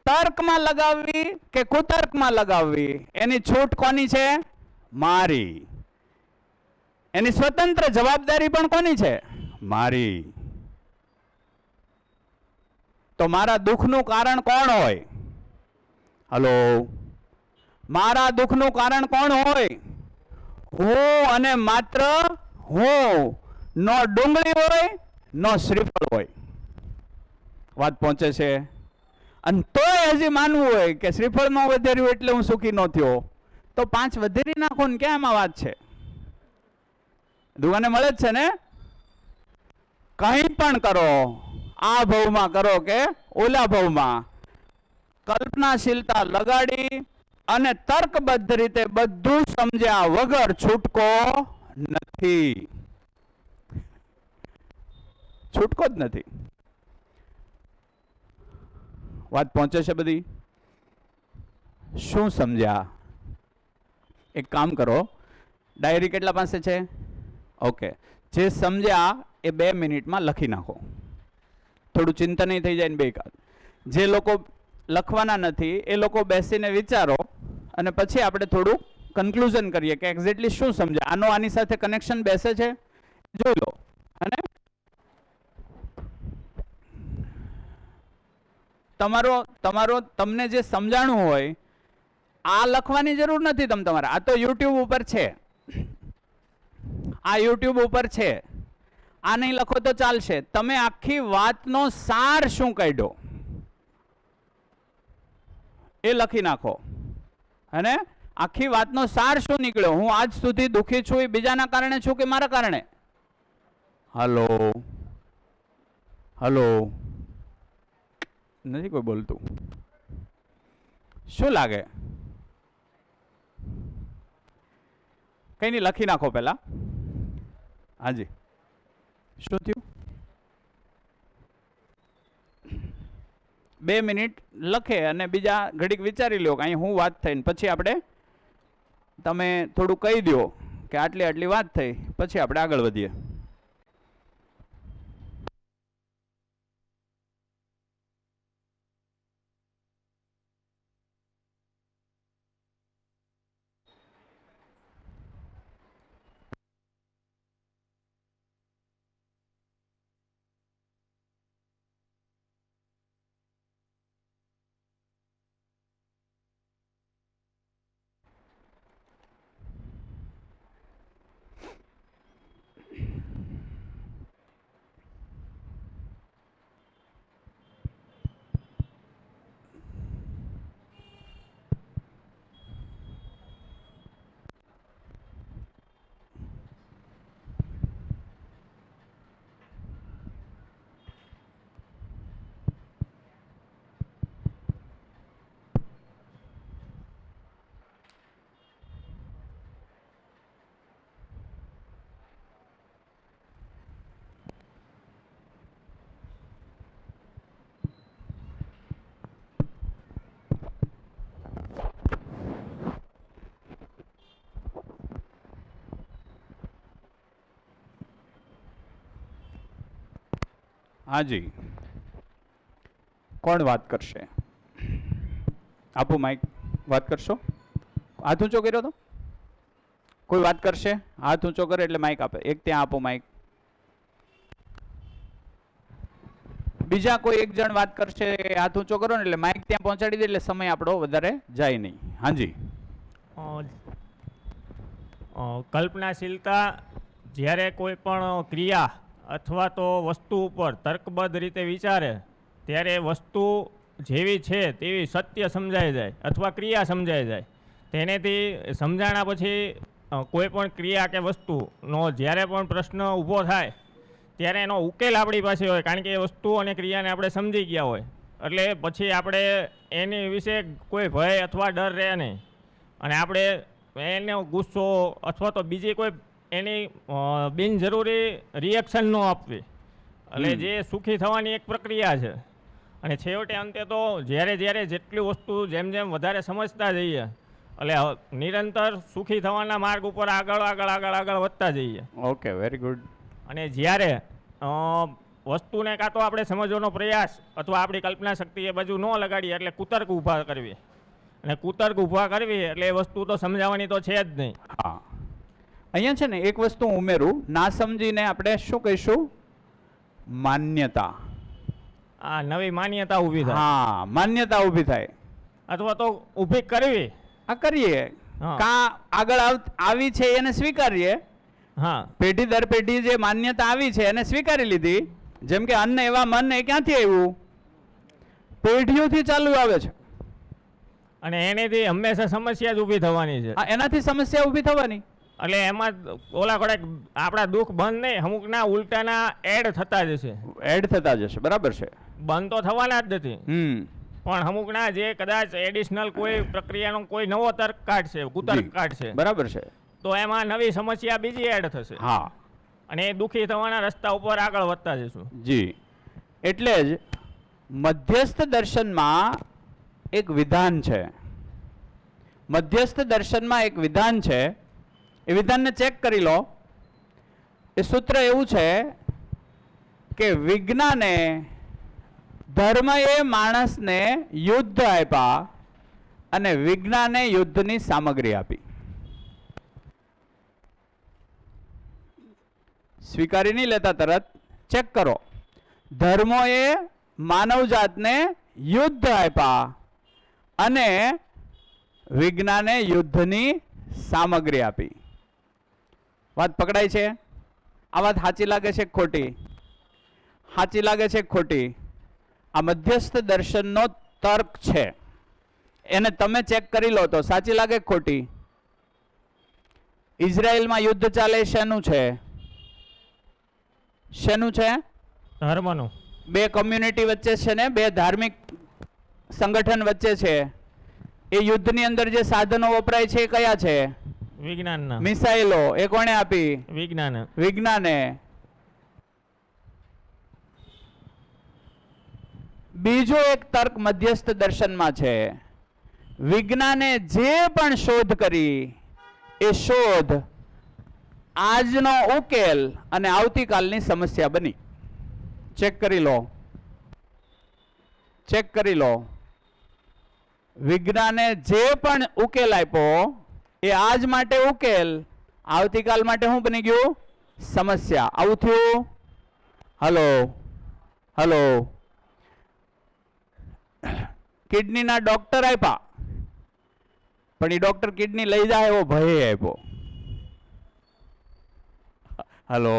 Speaker 1: તર્કમાં લગાવવી કે કુતર્કમાં લગાવવી? એની છૂટ કોની છે? મારી. એની સ્વતંત્ર જવાબદારી પણ કોની છે? મારી. તો મારા દુઃખનું કારણ કોણ હોય? હલો, મારા દુઃખનું કારણ કોણ હોય? હું અને માત્ર હું. નો ડુંગળી હોય, નો શ્રીફળ હોય. વાત પહોંચે છે? અને તોય હજી માનવું હોય કે શ્રીફળ ન વધેર્યું એટલે હું સુખી ન થયો, તો 5 વધેરી નાખો ને, ક્યાં એમાં વાત છે? દુકાને મળે જ છે ને. કંઈ પણ કરો, આ ભાવમાં કરો કે ઓલા ભાવમાં, કલ્પનાશીલતા લગાડી અને તર્કબદ્ધ રીતે બધું સમજ્યા વગર છૂટકો નથી. છૂટકો જ નથી. વાત પહોંચે છે બધી? શું સમજ્યા? એક કામ કરો, ડાયરી કેટલા પાસે છે? ઓકે, જે સમજ્યા એ 2 મિનિટમાં લખી નાખો. થોડું ચિંતા નહીં થઈ જાય ને 2 કાલ. જે લોકો લખવાના નથી એ લોકો બેસીને વિચારો અને પછી આપણે થોડું કન્ક્લુઝન કરીએ કે એક્ઝેક્ટલી શું સમજ્યા. આનો આની સાથે કનેક્શન બેસે છે? જોઈ લો. અને તમને જે સમજાણું હોય આ લખવાની જરૂર નથી તમારે. આ તો યુટ્યુબ ઉપર છે. આ યુટ્યુબ ઉપર છે. આ નહીં લખો તો ચાલશે. તમે આખી વાતનો સાર શું કાઢ્યો એ લખી નાખો. અને આખી વાતનો સાર શું નીકળ્યો? હું આજ સુધી દુઃખી છું એ બીજાના કારણે છું કે મારા કારણે? હલો, હલો, નથી કોઈ બોલતું. શું લાગે? કઈ નહીં, લખી નાખો પહેલા. હાજી, શું થયું? 2 મિનિટ લખે અને બીજા ઘડીક વિચારી લો કે અહીં હું વાત થઈ, પછી આપણે તમે થોડું કહી દો કે આટલી આટલી વાત થઈ, પછી આપણે આગળ વધીએ. હાજી, કોણ વાત કરશે? આપો માઇક. વાત કરશો? હાથ ઊંચો કર્યો તો કોઈ વાત કરશે? હાથ ઊંચો કરે એટલે માઇક આપે. એક ત્યાં આપો માઇક. બીજા કોઈ એક જણ વાત કરશે, હાથ ઊંચો કરો ને એટલે માઇક ત્યાં પહોંચાડી દે એટલે સમય આપણો વધારે જાય નહીં. હાજી,
Speaker 13: કલ્પનાશીલતા જ્યારે કોઈ પણ ક્રિયા અથવા તો વસ્તુ ઉપર તર્કબદ્ધ રીતે વિચારે ત્યારે વસ્તુ જેવી છે તેવી સત્ય સમજાઈ જાય અથવા ક્રિયા સમજાઈ જાય. તેનેથી સમજાણા પછી કોઈ પણ ક્રિયા કે વસ્તુનો જ્યારે પણ પ્રશ્ન ઊભો થાય ત્યારે એનો ઉકેલ આપણી પાસે હોય, કારણ કે એ વસ્તુ અને ક્રિયાને આપણે સમજી ગયા હોય. એટલે પછી આપણે એની વિશે કોઈ ભય અથવા ડર રહે નહીં અને આપણે એનો ગુસ્સો અથવા તો બીજી કોઈ એની બિનજરૂરી રિએક્શન ન આપવી. એટલે જે સુખી થવાની એક પ્રક્રિયા છે. અને છેવટે અંતે તો જ્યારે જેટલી વસ્તુ જેમ જેમ વધારે સમજતા જઈએ એટલે નિરંતર સુખી થવાના માર્ગ ઉપર આગળ વધતા જઈએ.
Speaker 1: Okay, very good.
Speaker 13: અને જ્યારે વસ્તુને કાં તો આપણે સમજવાનો પ્રયાસ અથવા આપણી કલ્પના શક્તિ એ બાજુ ન લગાડીએ એટલે કુતર્ક ઊભા કરવી, અને કુતર્ક ઊભા કરવી એટલે એ વસ્તુ તો સમજાવવાની તો છે જ નહીં.
Speaker 1: હા, અહીંયા છે ને એક વસ્તુ ઉમેરું, ના સમજીને આપણે શું કહીશું? માન્યતા.
Speaker 13: આ નવી માન્યતા ઊભી થાય.
Speaker 1: હા, માન્યતા ઊભી થાય.
Speaker 13: અથવા તો ઊભી કરવી.
Speaker 1: આ કરીએ કા આગળ આવી છે એને સ્વીકારીએ.
Speaker 13: હા,
Speaker 1: પેઢી દર પેઢી જે માન્યતા આવી છે એને સ્વીકારી લીધી. જેમ કે અન્ન એવા મન, એ ક્યાંથી આવ્યું? પેઢીઓથી ચાલુ આવે છે.
Speaker 13: અને એનેથી હંમેશા સમસ્યા જ ઊભી થવાની છે.
Speaker 1: એનાથી સમસ્યા ઊભી થવાની.
Speaker 13: એટલે એમાં ઓલા કોડે આપણા દુઃખ બંધ નહીં, અમુકના ઉલટાના એડ થતા જશે.
Speaker 1: એડ થતા જશે, બરાબર છે.
Speaker 13: બંધ તો થવાના જ નથી. પણ અમુકના જે કદાચ એડિશનલ કોઈ પ્રક્રિયાનો કોઈ નવો તર્ક કાઢશે, કુતર્ક કાઢશે,
Speaker 1: બરાબર છે,
Speaker 13: તો એમાં નવી સમસ્યા બીજી એડ થશે.
Speaker 1: હા,
Speaker 13: અને એ દુઃખી થવાના રસ્તા ઉપર આગળ વધતા જશું.
Speaker 1: જી. એટલે જ મધ્યસ્થ દર્શનમાં એક વિધાન છે. મધ્યસ્થ દર્શનમાં એક વિધાન છે. એ વિધાનને ચેક કરી લો. એ સૂત્ર એવું છે કે વિજ્ઞાને ધર્મએ માણસને યુદ્ધ આપ્યા અને વિજ્ઞાને યુદ્ધની સામગ્રી આપી. સ્વીકારી નહીં લેતા તરત, ચેક કરો. ધર્મોએ માનવજાતને યુદ્ધ આપ્યા અને વિજ્ઞાને યુદ્ધની સામગ્રી આપી. વાત પકડાય છે? આ વાત સાચી લાગે છે ખોટી? સાચી લાગે છે ખોટી? આ મધ્યસ્થ દર્શનનો તર્ક છે, એને તમે ચેક કરી લો તો સાચી લાગે ખોટી? ઇઝરાયલમાં યુદ્ધ ચાલે, શેનું છે? શેનું છે?
Speaker 13: ધર્મનું.
Speaker 1: બે કમ્યુનિટી વચ્ચે છે ને, બે ધાર્મિક સંગઠન વચ્ચે છે. એ યુદ્ધની અંદર જે સાધનો વપરાય છે એ કયા છે?
Speaker 13: વિજ્ઞાનના.
Speaker 1: મિસાઇલો. એ કોણે આપી?
Speaker 13: વિજ્ઞાન.
Speaker 1: વિજ્ઞાને. બીજો એક તર્ક મધ્યસ્થ દર્શનમાં છે. વિજ્ઞાને જે પણ શોધ કરી એ શોધ આજનો ઉકેલ અને આવતીકાલની સમસ્યા બની. ચેક કરી લો, ચેક કરી લો. વિજ્ઞાને જે પણ ઉકેલ આપ્યો એ આજ માટે ઉકેલ, આવતીકાલ માટે શું બની ગયું? સમસ્યા. આવું થયું? Hello, hello. કિડનીના ડોક્ટર આપ્યા, પણ એ ડોક્ટર કિડની લઈ જાય એવો ભય આપ્યો. હલો.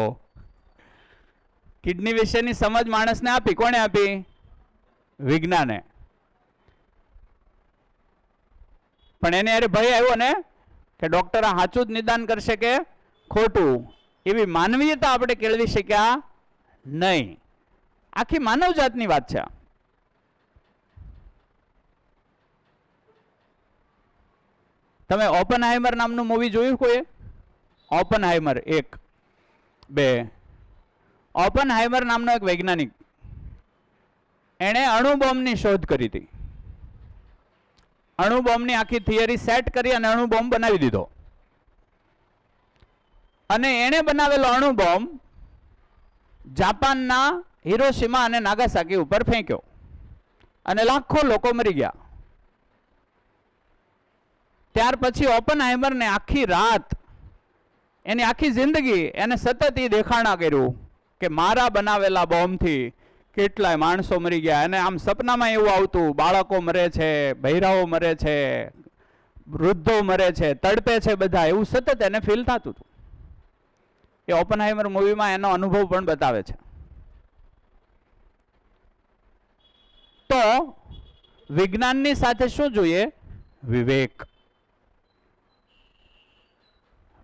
Speaker 1: કિડની વિશેની સમજ માણસને આપી. કોણે આપી? વિજ્ઞાને. પણ એને અરે ભય આવ્યો ને કે ડોક્ટર આ સાચું જ નિદાન કરશે કે ખોટું. એવી માનવીયતા આપણે કેળવી શક્યા નહીં. આખી માનવજાતની વાત છે. તમે ઓપનહાઇમર નામનું મૂવી જોયું કોઈ? ઓપનહાઇમર 1, 2. ઓપનહાઇમર નામનો એક વૈજ્ઞાનિક, એણે અણુબોમ્બની શોધ કરી હતી. અણુબોમ્બની આખી થિયરી સેટ કરી અને અણુબોમ્બ બનાવી દીધો. અને એણે બનાવેલો અણુબોમ્બ જાપાનના હિરોશિમા અને નાગાસાકી ઉપર ફેંક્યો અને લાખો લોકો મરી ગયા. ત્યાર પછી ઓપનહાઇમરને આખી રાત, એની આખી જિંદગી એને સતત એ દેખાણા કર્યું કે મારા બનાવેલા બોમ્બથી કેટલાય માણસો મરી ગયા. અને આમ સપનામાં એવું આવતું, બાળકો મરે છે, બૈરાઓ મરે છે, વૃદ્ધો મરે છે, તડપે છે બધા, એવું સતત એને ફીલ થતું હતું. એ ઓપનહાઇમર મૂવીમાં એનો અનુભવ પણ બતાવે છે. તો વિજ્ઞાનની સાથે શું જોઈએ? વિવેક.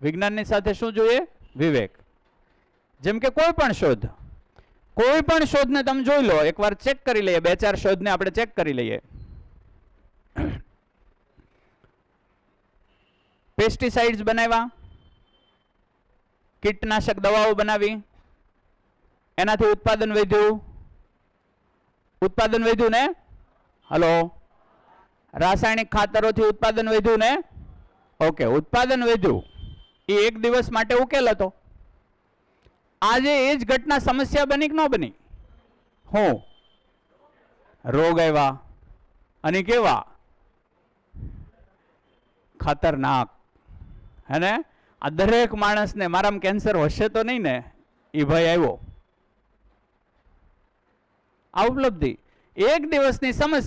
Speaker 1: વિજ્ઞાનની સાથે શું જોઈએ? વિવેક. જેમ કે કોઈ પણ શોધ, કોઈ પણ શોધને તમે જોઈ લો, એકવાર ચેક કરી લઈએ. 2-4 શોધને આપણે ચેક કરી લઈએ. પેસ્ટિસાઇડ્સ બનાવ્યા, કીટનાશક દવાઓ બનાવી, એનાથી ઉત્પાદન વધ્યું. ઉત્પાદન વધ્યું ને? હલો. રાસાયણિક ખાતરોથી ઉત્પાદન વધ્યું ને? ઓકે, ઉત્પાદન વધ્યું. એ એક દિવસ માટે ઉકેલ હતો. આજે એ જ ઘટના સમસ્યા બની કે ન બની? હું રોગ આવ્યા, અને કેવા ખતરનાક, હે ને? આ દરેક માણસને મારામાં કેન્સર હશે તો નહીં ને એ ભય આવ્યો. આ ઉપલબ્ધિ એક દિવસની સમસ્યા